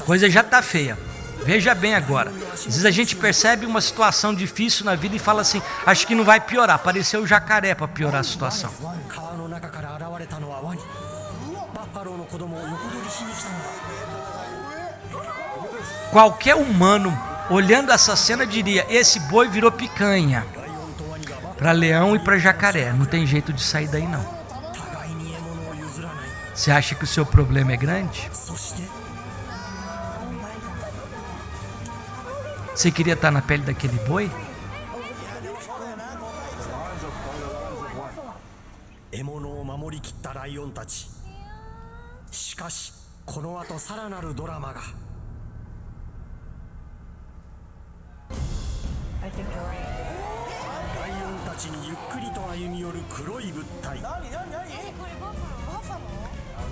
A coisa já está feia. Veja bem agora. Às vezes a gente percebe uma situação difícil na vida e fala assim, acho que não vai piorar. Apareceu o jacaré para piorar a situação. Qualquer humano olhando essa cena diria, esse boi virou picanha. Para leão e para jacaré. Não tem jeito de sair daí não. Você acha que o seu problema é grande? Você queria estar na pele daquele boi?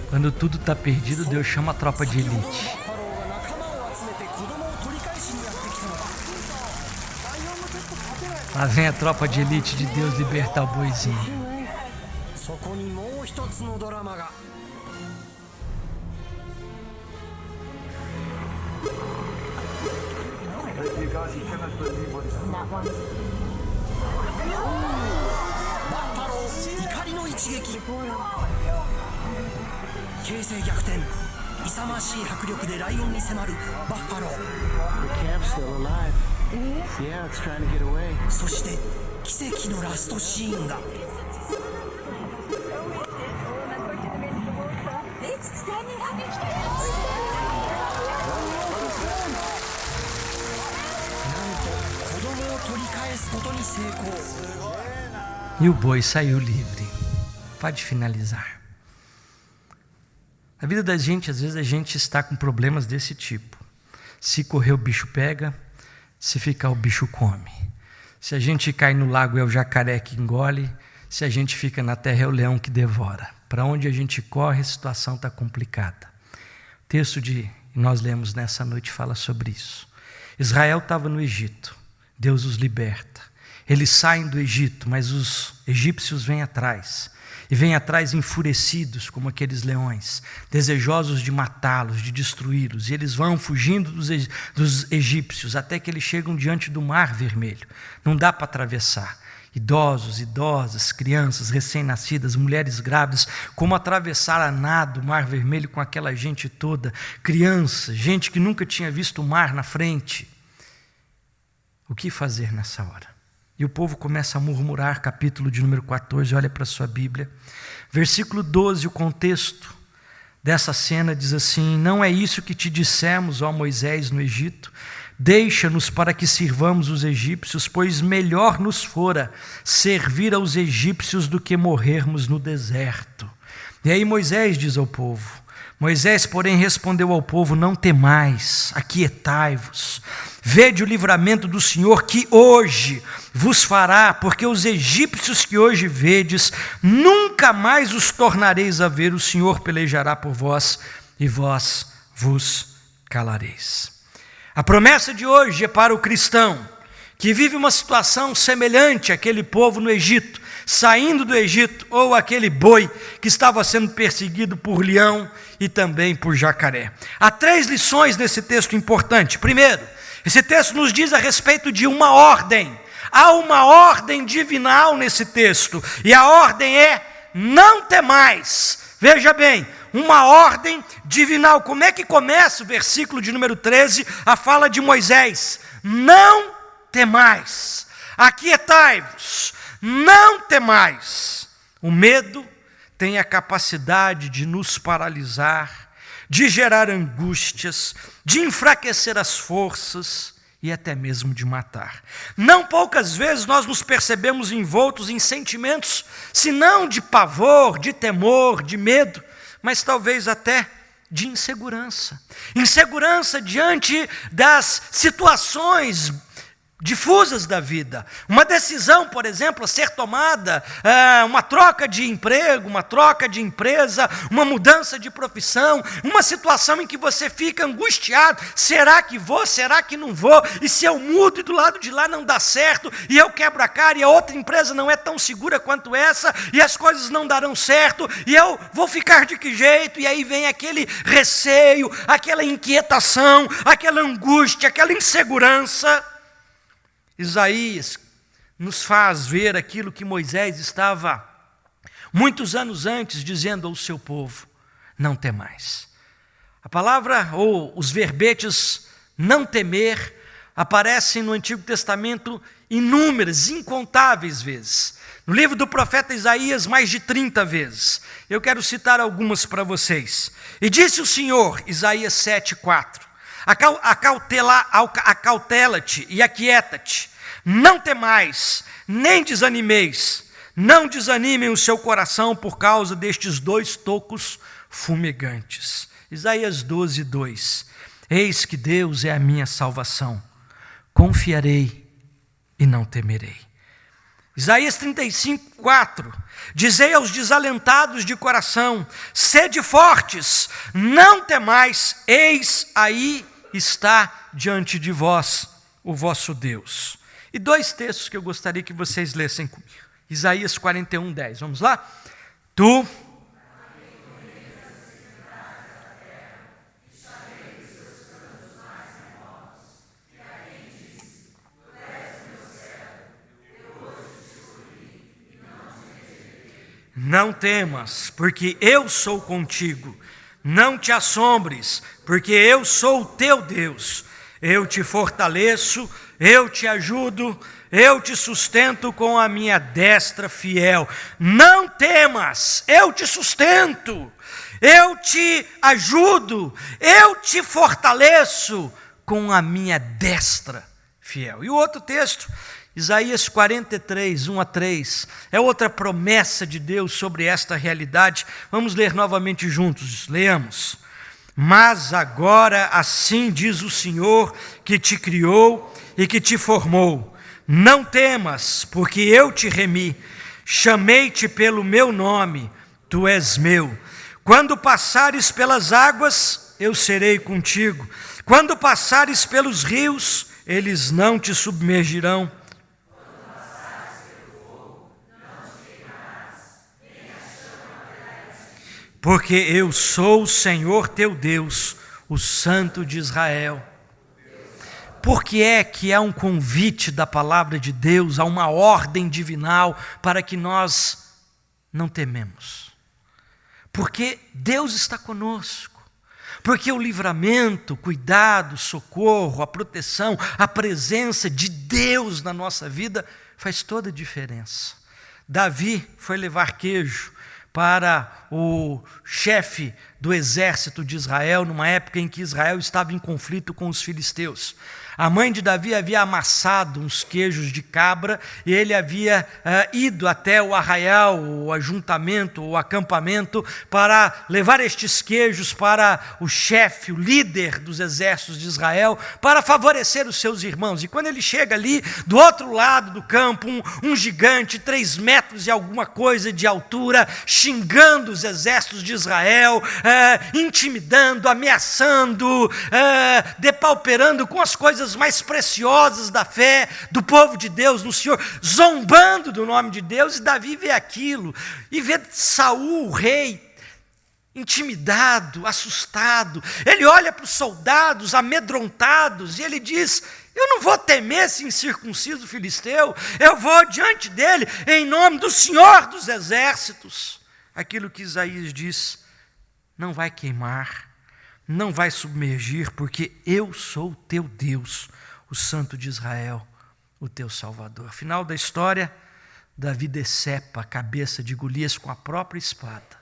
Quando tudo está perdido, Deus chama a tropa de elite. Lá vem a tropa de elite de Deus libertar o boizinho. E o boi saiu livre. Pode finalizar. Na vida da gente, às vezes a gente está com problemas desse tipo. Se correr o bicho pega, se ficar o bicho come. Se a gente cai no lago é o jacaré que engole, se a gente fica na terra é o leão que devora. Para onde a gente corre, a situação está complicada. O texto que nós lemos nessa noite fala sobre isso. Israel estava no Egito, Deus os liberta. Eles saem do Egito, mas os egípcios vêm atrás. E vêm atrás enfurecidos como aqueles leões, desejosos de matá-los, de destruí-los. E eles vão fugindo dos egípcios até que eles chegam diante do Mar Vermelho. Não dá para atravessar. Idosos, idosas, crianças, recém-nascidas, mulheres grávidas, como atravessar a nado o Mar Vermelho com aquela gente toda. Crianças, gente que nunca tinha visto o mar na frente. O que fazer nessa hora? E o povo começa a murmurar, capítulo de número 14, olha para a sua Bíblia. Versículo 12, o contexto dessa cena diz assim: não é isso que te dissemos, ó Moisés, no Egito? Deixa-nos para que sirvamos os egípcios, pois melhor nos fora servir aos egípcios do que morrermos no deserto. E aí Moisés diz ao povo, Moisés, porém, respondeu ao povo: não temais, aquietai-vos, vede o livramento do Senhor que hoje vos fará, porque os egípcios que hoje vedes, nunca mais os tornareis a ver, o Senhor pelejará por vós, e vós vos calareis. A promessa de hoje é para o cristão, que vive uma situação semelhante àquele povo no Egito, saindo do Egito, ou aquele boi que estava sendo perseguido por leão e também por jacaré. Há 3 lições nesse texto importante. Primeiro, esse texto nos diz a respeito de uma ordem. Há uma ordem divinal nesse texto, e a ordem é: não temais. Veja bem, uma ordem divinal. Como é que começa o versículo de número 13, a fala de Moisés? Não temais, aquietai-vos, não temais. O medo tem a capacidade de nos paralisar, de gerar angústias, de enfraquecer as forças e até mesmo de matar. Não poucas vezes nós nos percebemos envoltos em sentimentos, se não de pavor, de temor, de medo, mas talvez até de insegurança. Insegurança diante das situações difusas da vida. Uma decisão, por exemplo, a ser tomada, uma troca de emprego, uma troca de empresa, uma mudança de profissão, uma situação em que você fica angustiado: será que vou, será que não vou? E se eu mudo e do lado de lá não dá certo, e eu quebro a cara, e a outra empresa não é tão segura quanto essa, e as coisas não darão certo, e eu vou ficar de que jeito? E aí vem aquele receio, aquela inquietação, aquela angústia, aquela insegurança. Isaías nos faz ver aquilo que Moisés estava, muitos anos antes, dizendo ao seu povo: não temais. A palavra, ou os verbetes não temer, aparecem no Antigo Testamento inúmeras, incontáveis vezes. No livro do profeta Isaías, mais de 30 vezes. Eu quero citar algumas para vocês. E disse o Senhor, Isaías 7:4, acautela-te e aquieta-te, não temais, nem desanimeis, não desanimem o seu coração por causa destes 2 tocos fumegantes. Isaías 12:2, eis que Deus é a minha salvação, confiarei e não temerei. Isaías 35:4, dizei aos desalentados de coração: sede fortes, não temais, eis aí está diante de vós o vosso Deus. E 2 textos que eu gostaria que vocês lessem comigo. Isaías 41:10, vamos lá? Tu não temas, porque eu sou contigo. Não te assombres, porque eu sou o teu Deus. Eu te fortaleço, eu te ajudo, eu te sustento com a minha destra fiel. Não temas, eu te sustento, eu te ajudo, eu te fortaleço com a minha destra fiel. E o outro texto, Isaías 43, 1-3, é outra promessa de Deus sobre esta realidade. Vamos ler novamente juntos, leamos. Mas agora assim diz o Senhor que te criou e que te formou: não temas, porque eu te remi, chamei-te pelo meu nome, tu és meu. Quando passares pelas águas, eu serei contigo. Quando passares pelos rios, eles não te submergirão. Porque eu sou o Senhor teu Deus, o Santo de Israel. Por que é que há um convite da palavra de Deus, há uma ordem divinal para que nós não tememos? Porque Deus está conosco. Porque o livramento, o cuidado, o socorro, a proteção, a presença de Deus na nossa vida faz toda a diferença. Davi foi levar queijo para o chefe do exército de Israel, numa época em que Israel estava em conflito com os filisteus. A mãe de Davi havia amassado uns queijos de cabra e ele havia ido até o arraial, o ajuntamento, o acampamento, para levar estes queijos para o chefe, o líder dos exércitos de Israel, para favorecer os seus irmãos. E quando ele chega ali, do outro lado do campo, um gigante, 3 metros e alguma coisa de altura, xingando os exércitos de Israel, intimidando, ameaçando, depauperando com as coisas mais preciosas da fé do povo de Deus no Senhor, zombando do nome de Deus. E Davi vê aquilo e vê Saul, o rei, intimidado, assustado. Ele olha para os soldados amedrontados e ele diz: eu não vou temer esse incircunciso filisteu, eu vou diante dele em nome do Senhor dos exércitos. Aquilo que Isaías diz: não vai queimar, não vai submergir, porque eu sou o teu Deus, o Santo de Israel, o teu Salvador. Final da história, Davi decepa a cabeça de Golias com a própria espada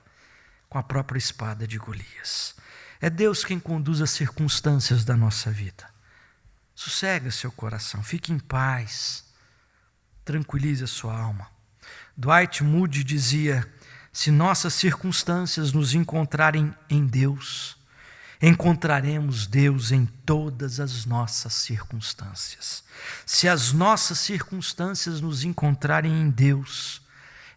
de Golias. É Deus quem conduz as circunstâncias da nossa vida. Sossega seu coração, fique em paz, tranquilize a sua alma. Dwight Moody dizia: se nossas circunstâncias nos encontrarem em Deus, encontraremos Deus em todas as nossas circunstâncias. Se as nossas circunstâncias nos encontrarem em Deus,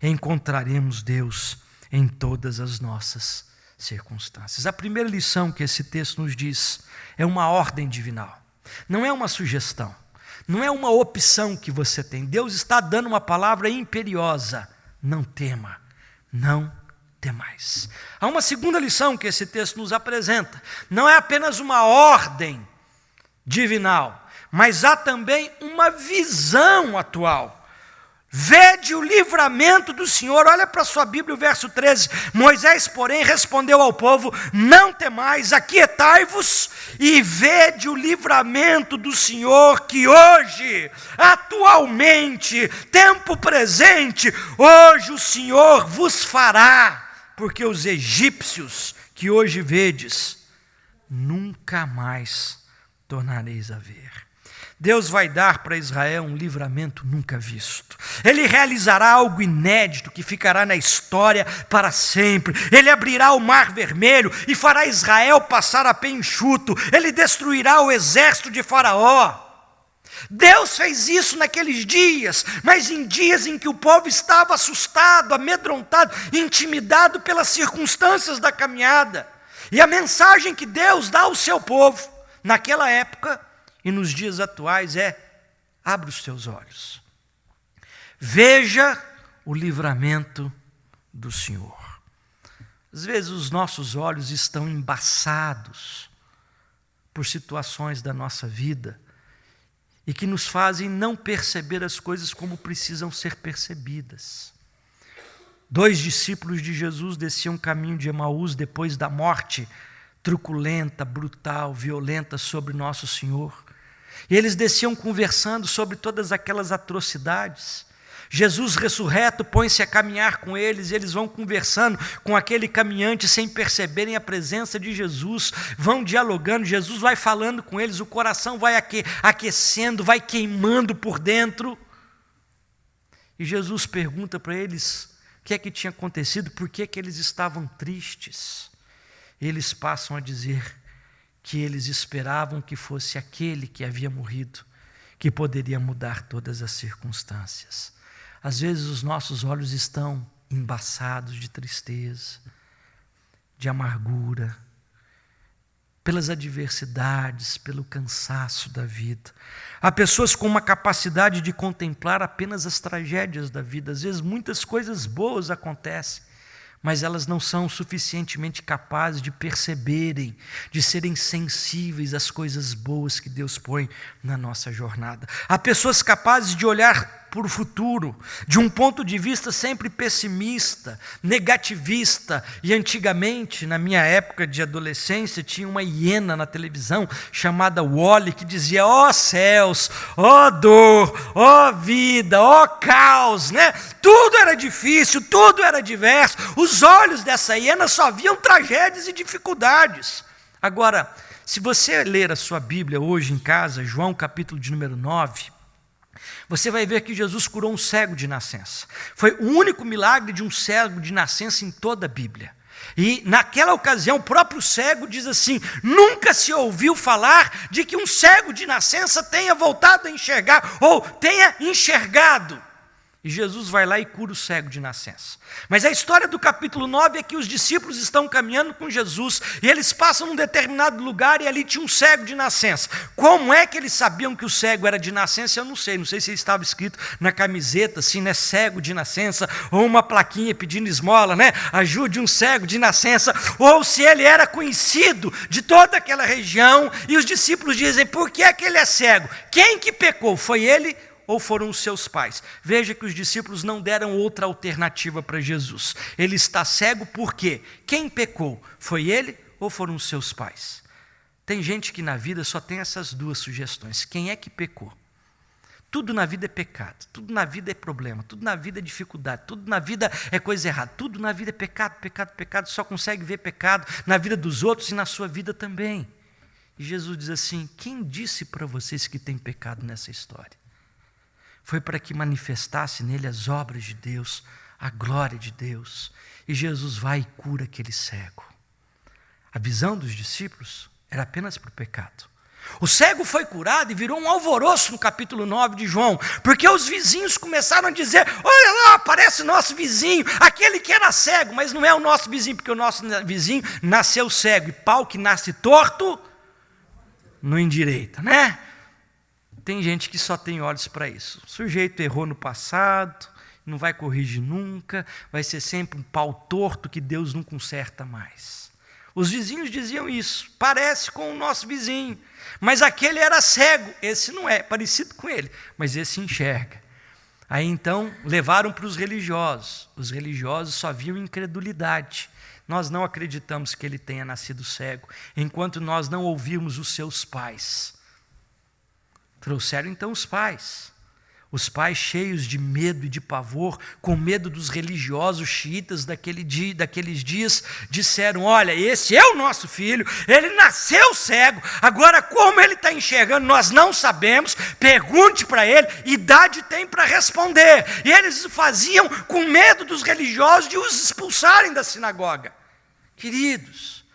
encontraremos Deus em todas as nossas circunstâncias. A primeira lição que esse texto nos diz é uma ordem divinal. Não é uma sugestão, não é uma opção que você tem. Deus está dando uma palavra imperiosa: não tema, não temais. Há uma segunda lição que esse texto nos apresenta. Não é apenas uma ordem divinal, mas há também uma visão atual. Vede o livramento do Senhor. Olha para a sua Bíblia, o verso 13. Moisés, porém, respondeu ao povo: não temais, aquietai-vos e vede o livramento do Senhor, que hoje, atualmente, tempo presente, hoje o Senhor vos fará, porque os egípcios que hoje vedes, nunca mais tornareis a ver. Deus vai dar para Israel um livramento nunca visto. Ele realizará algo inédito que ficará na história para sempre. Ele abrirá o Mar Vermelho e fará Israel passar a pé enxuto. Ele destruirá o exército de Faraó. Deus fez isso naqueles dias, mas em dias em que o povo estava assustado, amedrontado, intimidado pelas circunstâncias da caminhada. E a mensagem que Deus dá ao seu povo naquela época e nos dias atuais é: abra os seus olhos, veja o livramento do Senhor. Às vezes os nossos olhos estão embaçados por situações da nossa vida e que nos fazem não perceber as coisas como precisam ser percebidas. 2 discípulos de Jesus desciam o caminho de Emaús depois da morte truculenta, brutal, violenta sobre nosso Senhor. E eles desciam conversando sobre todas aquelas atrocidades. Jesus ressurreto põe-se a caminhar com eles, e eles vão conversando com aquele caminhante sem perceberem a presença de Jesus, vão dialogando, Jesus vai falando com eles, o coração vai aquecendo, vai queimando por dentro. E Jesus pergunta para eles o que é que tinha acontecido, por que eles estavam tristes. Eles passam a dizer que eles esperavam que fosse aquele que havia morrido, que poderia mudar todas as circunstâncias. Às vezes os nossos olhos estão embaçados de tristeza, de amargura, pelas adversidades, pelo cansaço da vida. Há pessoas com uma capacidade de contemplar apenas as tragédias da vida. Às vezes muitas coisas boas acontecem, mas elas não são suficientemente capazes de perceberem, de serem sensíveis às coisas boas que Deus põe na nossa jornada. Há pessoas capazes de olhar para o futuro, de um ponto de vista sempre pessimista, negativista. E antigamente, na minha época de adolescência, tinha uma hiena na televisão chamada Wall-E, que dizia: ó céus, ó dor, ó vida, ó caos, né? Tudo era difícil, tudo era diverso. Os olhos dessa hiena só viam tragédias e dificuldades. Agora, se você ler a sua Bíblia hoje em casa, João capítulo de número 9, você vai ver que Jesus curou um cego de nascença. Foi o único milagre de um cego de nascença em toda a Bíblia. E naquela ocasião o próprio cego diz assim: nunca se ouviu falar de que um cego de nascença tenha voltado a enxergar, ou tenha enxergado. E Jesus vai lá e cura o cego de nascença. Mas a história do capítulo 9 é que os discípulos estão caminhando com Jesus, e eles passam num determinado lugar, e ali tinha um cego de nascença. Como é que eles sabiam que o cego era de nascença? Eu não sei se estava escrito na camiseta assim, né, cego de nascença, ou uma plaquinha pedindo esmola, né, ajude um cego de nascença, ou se ele era conhecido de toda aquela região. E os discípulos dizem: por que é que ele é cego? Quem que pecou? Foi ele ou foram os seus pais? Veja que os discípulos não deram outra alternativa para Jesus. Ele está cego por quê? Quem pecou? Foi ele ou foram os seus pais? Tem gente que na vida só tem essas duas sugestões: quem é que pecou? Tudo na vida é pecado, tudo na vida é problema, tudo na vida é dificuldade, tudo na vida é coisa errada, tudo na vida é pecado, pecado, pecado. Só consegue ver pecado na vida dos outros e na sua vida também. E Jesus diz assim: quem disse para vocês que tem pecado nessa história? Foi para que manifestasse nele as obras de Deus, a glória de Deus. E Jesus vai e cura aquele cego. A visão dos discípulos era apenas para o pecado. O cego foi curado e virou um alvoroço no capítulo 9 de João, porque os vizinhos começaram a dizer: olha lá, parece nosso vizinho, aquele que era cego. Mas não é o nosso vizinho, porque o nosso vizinho nasceu cego, e pau que nasce torto não endireita, né? Tem gente que só tem olhos para isso. O sujeito errou no passado, não vai corrigir nunca, vai ser sempre um pau torto que Deus não conserta mais. Os vizinhos diziam isso: parece com o nosso vizinho, mas aquele era cego, esse não é, parecido com ele, mas esse enxerga. Aí então levaram para os religiosos só viam incredulidade. Nós não acreditamos que ele tenha nascido cego, enquanto nós não ouvirmos os seus pais. Trouxeram então os pais cheios de medo e de pavor, com medo dos religiosos xiitas daqueles dias, disseram: olha, esse é o nosso filho, ele nasceu cego, agora como ele está enxergando nós não sabemos, pergunte para ele, idade tem para responder. E eles faziam com medo dos religiosos de os expulsarem da sinagoga. Queridos,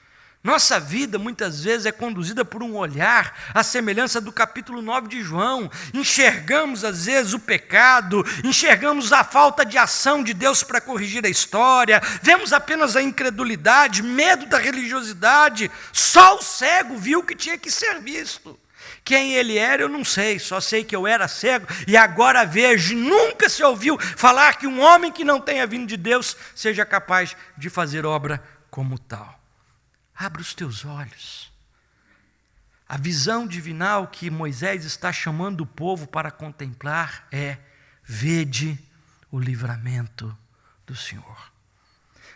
nossa vida muitas vezes é conduzida por um olhar à semelhança do capítulo 9 de João. Enxergamos às vezes o pecado, enxergamos a falta de ação de Deus para corrigir a história, vemos apenas a incredulidade, medo da religiosidade. Só o cego viu que tinha que ser visto. Quem ele era eu não sei, só sei que eu era cego e agora vejo. Nunca se ouviu falar que um homem que não tenha vindo de Deus seja capaz de fazer obra como tal. Abra os teus olhos. A visão divinal que Moisés está chamando o povo para contemplar é: vede o livramento do Senhor.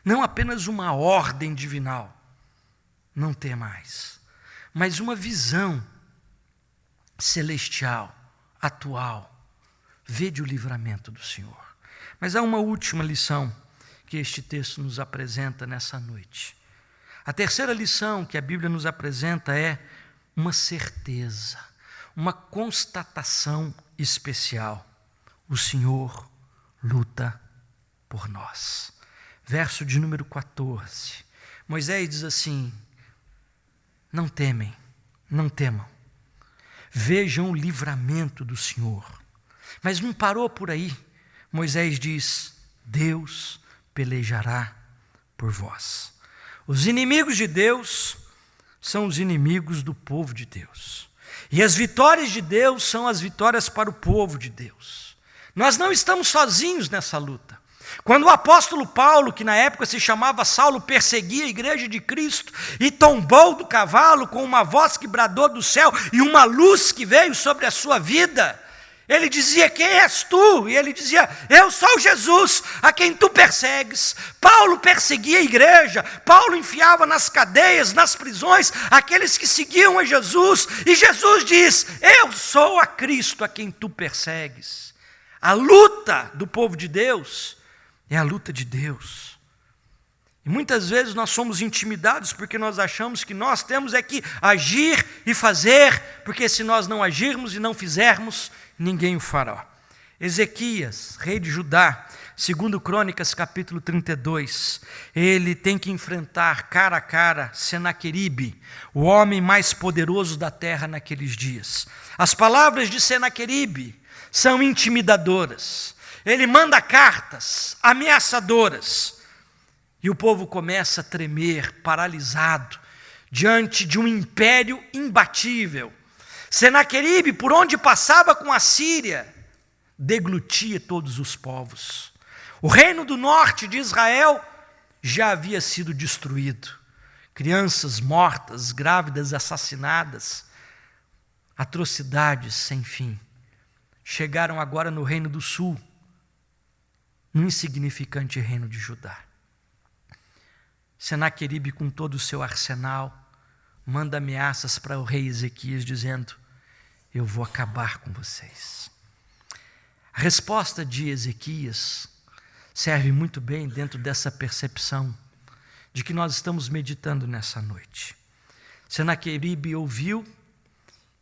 Não apenas uma ordem divinal, não ter mais, mas uma visão celestial, atual. Vede o livramento do Senhor. Mas há uma última lição que este texto nos apresenta nessa noite. A terceira lição que a Bíblia nos apresenta é uma certeza, uma constatação especial: o Senhor luta por nós. Verso de número 14, Moisés diz assim: não temem, não temam, vejam o livramento do Senhor. Mas não parou por aí. Moisés diz: Deus pelejará por vós. Os inimigos de Deus são os inimigos do povo de Deus. E as vitórias de Deus são as vitórias para o povo de Deus. Nós não estamos sozinhos nessa luta. Quando o apóstolo Paulo, que na época se chamava Saulo, perseguia a igreja de Cristo e tombou do cavalo com uma voz que bradou do céu e uma luz que veio sobre a sua vida, Ele dizia: quem és tu? E ele dizia: eu sou Jesus, a quem tu persegues. Paulo perseguia a igreja, Paulo enfiava nas cadeias, nas prisões, aqueles que seguiam a Jesus, e Jesus diz: eu sou a Cristo a quem tu persegues. A luta do povo de Deus é a luta de Deus. E muitas vezes nós somos intimidados porque nós achamos que nós temos é que agir e fazer, porque se nós não agirmos e não fizermos, ninguém o fará. Ezequias, rei de Judá, segundo Crônicas capítulo 32, ele tem que enfrentar cara a cara Senaqueribe, o homem mais poderoso da terra naqueles dias. As palavras de Senaqueribe são intimidadoras. Ele manda cartas ameaçadoras. E o povo começa a tremer, paralisado, diante de um império imbatível. Senaqueribe, por onde passava com a Síria, deglutia todos os povos. O reino do norte de Israel já havia sido destruído. Crianças mortas, grávidas assassinadas, atrocidades sem fim. Chegaram agora no reino do sul, no insignificante reino de Judá. Senaqueribe, com todo o seu arsenal, manda ameaças para o rei Ezequias, dizendo: eu vou acabar com vocês. A resposta de Ezequias serve muito bem dentro dessa percepção de que nós estamos meditando nessa noite. Senaqueribe ouviu,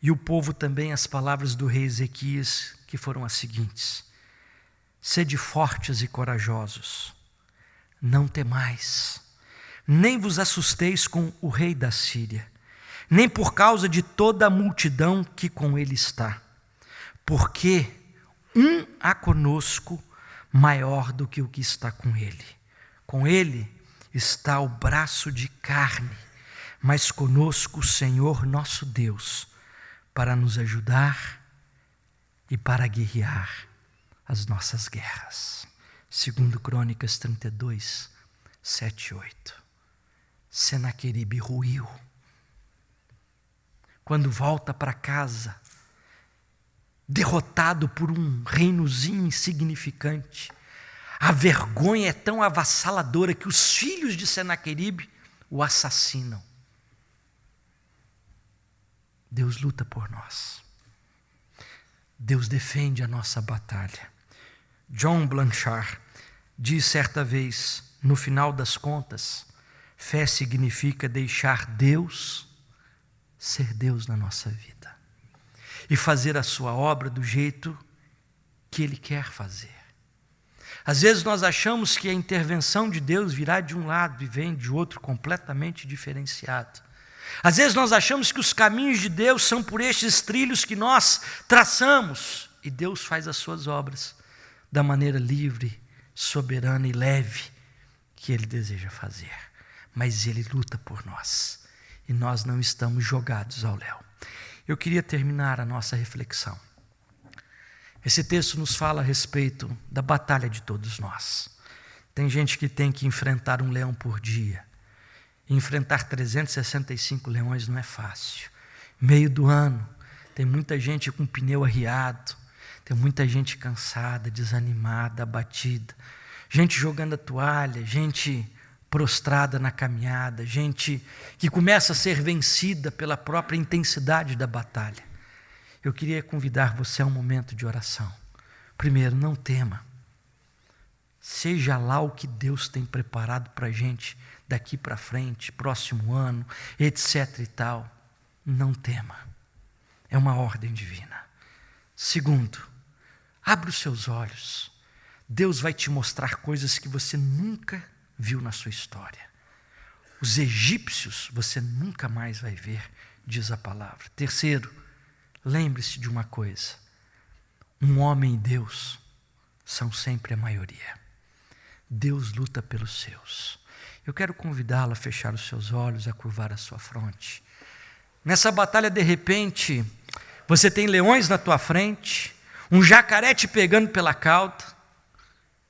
e o povo também, as palavras do rei Ezequias, que foram as seguintes: sede fortes e corajosos, não temais, nem vos assusteis com o rei da Síria, nem por causa de toda a multidão que com ele está, porque um há conosco maior do que o que está com ele. Com ele está o braço de carne, mas conosco o Senhor nosso Deus, para nos ajudar e para guerrear as nossas guerras. Segundo Crônicas 32, 7 e 8. Senaqueribe ruiu. Quando volta para casa, derrotado por um reinozinho insignificante, a vergonha é tão avassaladora que os filhos de Senaqueribe o assassinam. Deus luta por nós. Deus defende a nossa batalha. John Blanchard diz certa vez: no final das contas, fé significa deixar Deus ser Deus na nossa vida e fazer a sua obra do jeito que Ele quer fazer. Às vezes nós achamos que a intervenção de Deus virá de um lado e vem de outro completamente diferenciado. Às vezes nós achamos que os caminhos de Deus são por estes trilhos que nós traçamos, e Deus faz as suas obras da maneira livre, soberana e leve que Ele deseja fazer. Mas Ele luta por nós, e nós não estamos jogados ao léu. Eu queria terminar a nossa reflexão. Esse texto nos fala a respeito da batalha de todos nós. Tem gente que tem que enfrentar um leão por dia. E enfrentar 365 leões não é fácil. Meio do ano, tem muita gente com pneu arriado, tem muita gente cansada, desanimada, abatida, gente jogando a toalha, gente prostrada na caminhada, gente que começa a ser vencida pela própria intensidade da batalha. Eu queria convidar você a um momento de oração. Primeiro, não tema. Seja lá o que Deus tem preparado para a gente daqui para frente, próximo ano, etc. e tal. Não tema. É uma ordem divina. Segundo, abra os seus olhos. Deus vai te mostrar coisas que você nunca viu na sua história. Os egípcios você nunca mais vai ver, diz a palavra. Terceiro, lembre-se de uma coisa: um homem e Deus são sempre a maioria. Deus luta pelos seus. Eu quero convidá-lo a fechar os seus olhos, a curvar a sua fronte. Nessa batalha, de repente, você tem leões na tua frente, um jacaré te pegando pela cauda.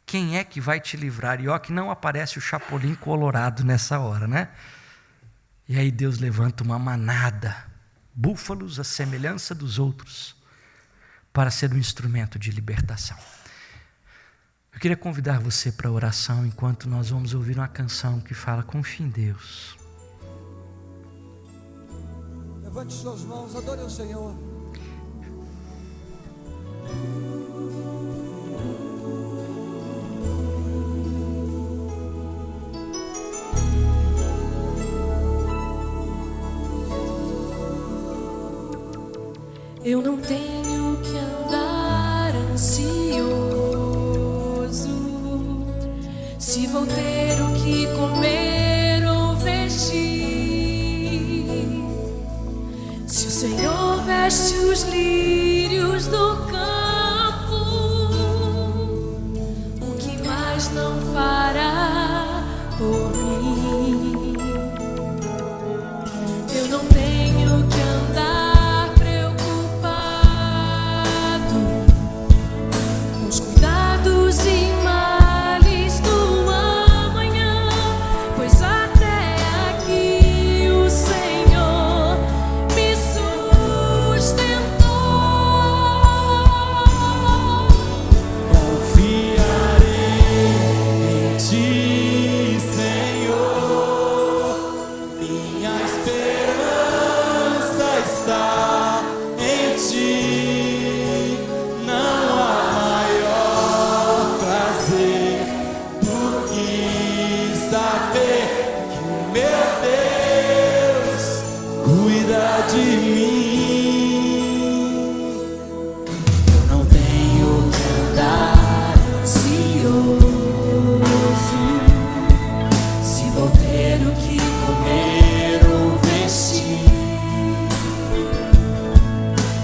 Quem é que vai te livrar? E ó, que não aparece o Chapolin Colorado nessa hora, né? E aí Deus levanta uma manada, búfalos à semelhança dos outros, para ser um instrumento de libertação. Eu queria convidar você para a oração enquanto nós vamos ouvir uma canção que fala: confie em Deus. Levante suas mãos, adore o Senhor. Eu não tenho que andar ansioso, se vou ter o que comer ou vestir. Se o Senhor veste os lírios do campo, o que mais não fará por mim? Eu não tenho que andar e males do amanhã, pois até aqui o Senhor me sustentou. Confiarei em Ti, Senhor. Minha esperança está em Ti. Não há de mim. Eu não tenho que andar ansioso, se vou ter o que comer ou vestir.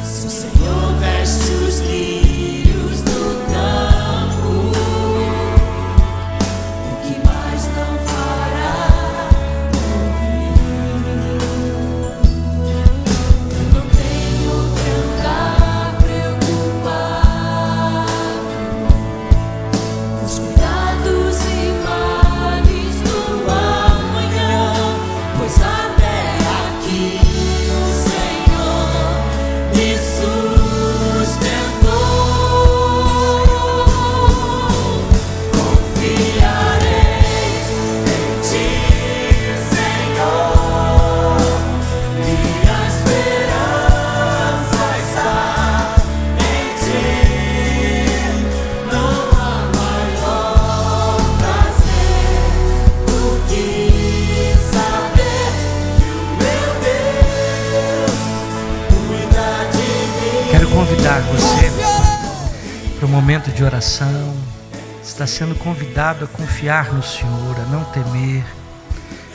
Se o Senhor veste os lírios do campo, o que mais não fará por mim? Convidar você para o momento de oração. Está sendo convidado a confiar no Senhor, a não temer,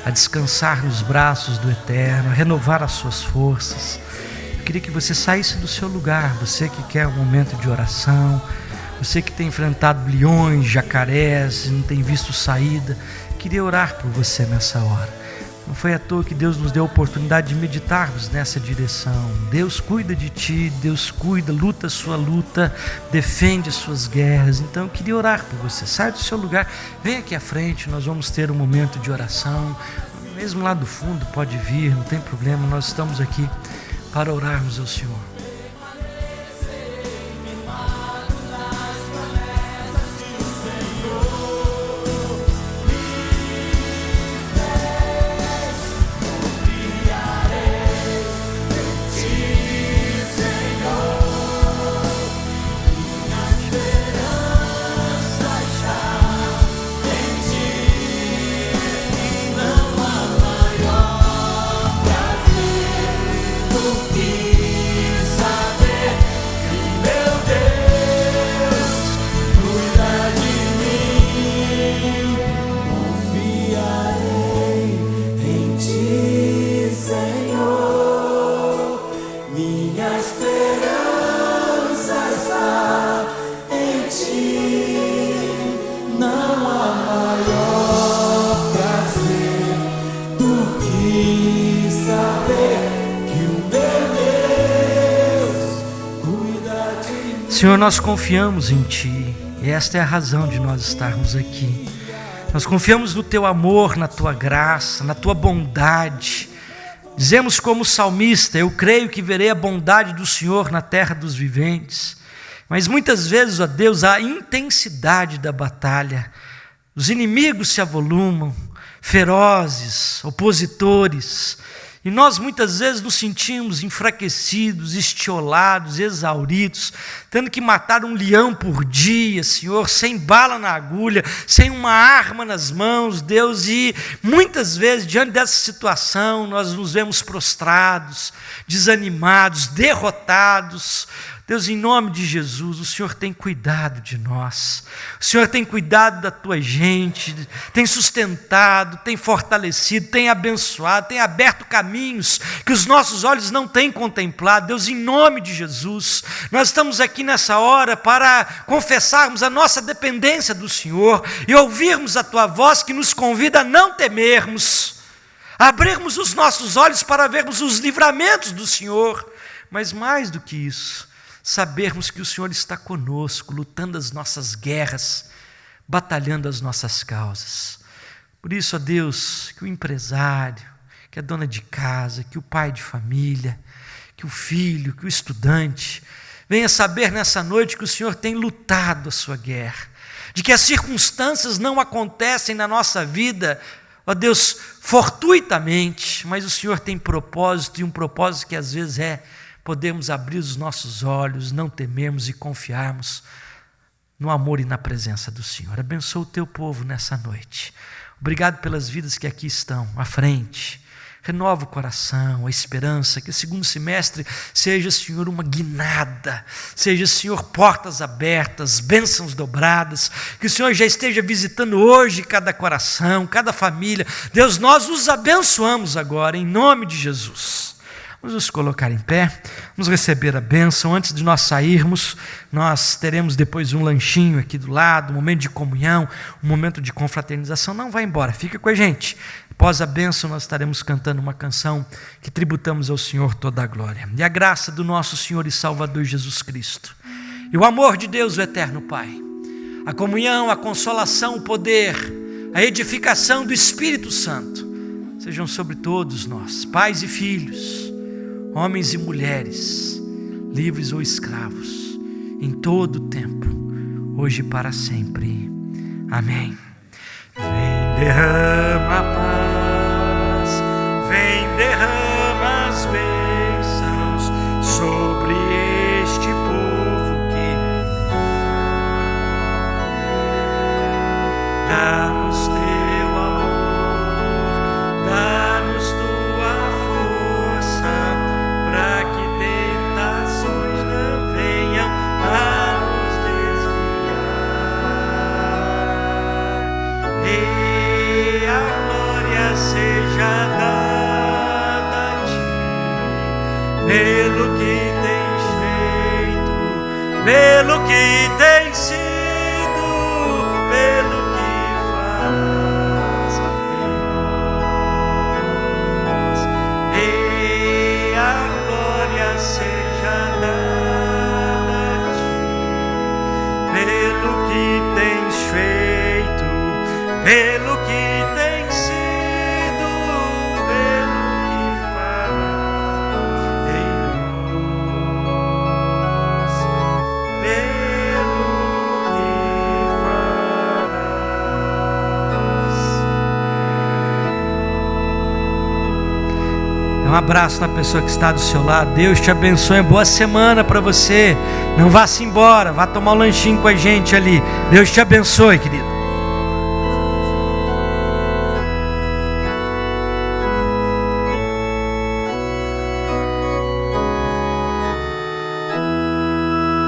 a descansar nos braços do Eterno, a renovar as suas forças. Eu queria que você saísse do seu lugar, você que quer um momento de oração, você que tem enfrentado leões, jacarés e não tem visto saída. Eu queria orar por você nessa hora. Não foi à toa que Deus nos deu a oportunidade de meditarmos nessa direção. Deus cuida de ti, Deus cuida, luta a sua luta, defende as suas guerras. Então eu queria orar por você. Sai do seu lugar, vem aqui à frente, nós vamos ter um momento de oração. Mesmo lá do fundo pode vir, não tem problema, nós estamos aqui para orarmos ao Senhor. Senhor, nós confiamos em Ti, e esta é a razão de nós estarmos aqui. Nós confiamos no Teu amor, na Tua graça, na Tua bondade. Dizemos como salmista: eu creio que verei a bondade do Senhor na terra dos viventes. Mas muitas vezes, ó Deus, a intensidade da batalha, os inimigos se avolumam, ferozes, opositores, e nós muitas vezes nos sentimos enfraquecidos, estiolados, exauridos, tendo que matar um leão por dia, Senhor, sem bala na agulha, sem uma arma nas mãos, Deus, e muitas vezes, diante dessa situação, nós nos vemos prostrados, desanimados, derrotados. Deus, em nome de Jesus, o Senhor tem cuidado de nós, o Senhor tem cuidado da tua gente, tem sustentado, tem fortalecido, tem abençoado, tem aberto caminhos que os nossos olhos não têm contemplado. Deus, em nome de Jesus, nós estamos aqui nessa hora para confessarmos a nossa dependência do Senhor e ouvirmos a tua voz que nos convida a não temermos, a abrirmos os nossos olhos para vermos os livramentos do Senhor, mas mais do que isso, sabermos que o Senhor está conosco, lutando as nossas guerras, batalhando as nossas causas. Por isso, ó Deus, que o empresário, que a dona de casa, que o pai de família, que o filho, que o estudante, venha saber nessa noite que o Senhor tem lutado a sua guerra, de que as circunstâncias não acontecem na nossa vida, ó Deus, fortuitamente, mas o Senhor tem propósito, e um propósito que às vezes é podemos abrir os nossos olhos, não temermos e confiarmos no amor e na presença do Senhor. Abençoa o teu povo nessa noite. Obrigado pelas vidas que aqui estão à frente. Renova o coração, a esperança, que o segundo semestre seja, Senhor, uma guinada, seja, Senhor, portas abertas, bênçãos dobradas, que o Senhor já esteja visitando hoje cada coração, cada família. Deus, nós os abençoamos agora, em nome de Jesus. Vamos nos colocar em pé, vamos receber a bênção. Antes de nós sairmos, nós teremos depois um lanchinho aqui do lado, um momento de comunhão, um momento de confraternização. Não vai embora, fica com a gente. Após a bênção, nós estaremos cantando uma canção que tributamos ao Senhor toda a glória. E a graça do nosso Senhor e Salvador Jesus Cristo, e o amor de Deus, o eterno Pai, a comunhão, a consolação, o poder, a edificação do Espírito Santo, sejam sobre todos nós, pais e filhos, homens e mulheres, livres ou escravos, em todo o tempo, hoje e para sempre. Amém. Vem, derrama a paz, vem, derrama as bênçãos sobre este povo que dá-nos teu amor, dá-nos tua força, para que tentações não venham a nos desviar. E a glória seja dada a ti, pelo que tens feito, pelo que tens sido, pelo que farás em nós. E a glória seja dada a ti, pelo que tens feito, pelo que tens sido, pelo que farás em nós, pelo que farás. Um abraço na pessoa que está do seu lado. Deus te abençoe, boa semana para você. Não vá-se embora, vá tomar um lanchinho com a gente ali. Deus te abençoe, querido.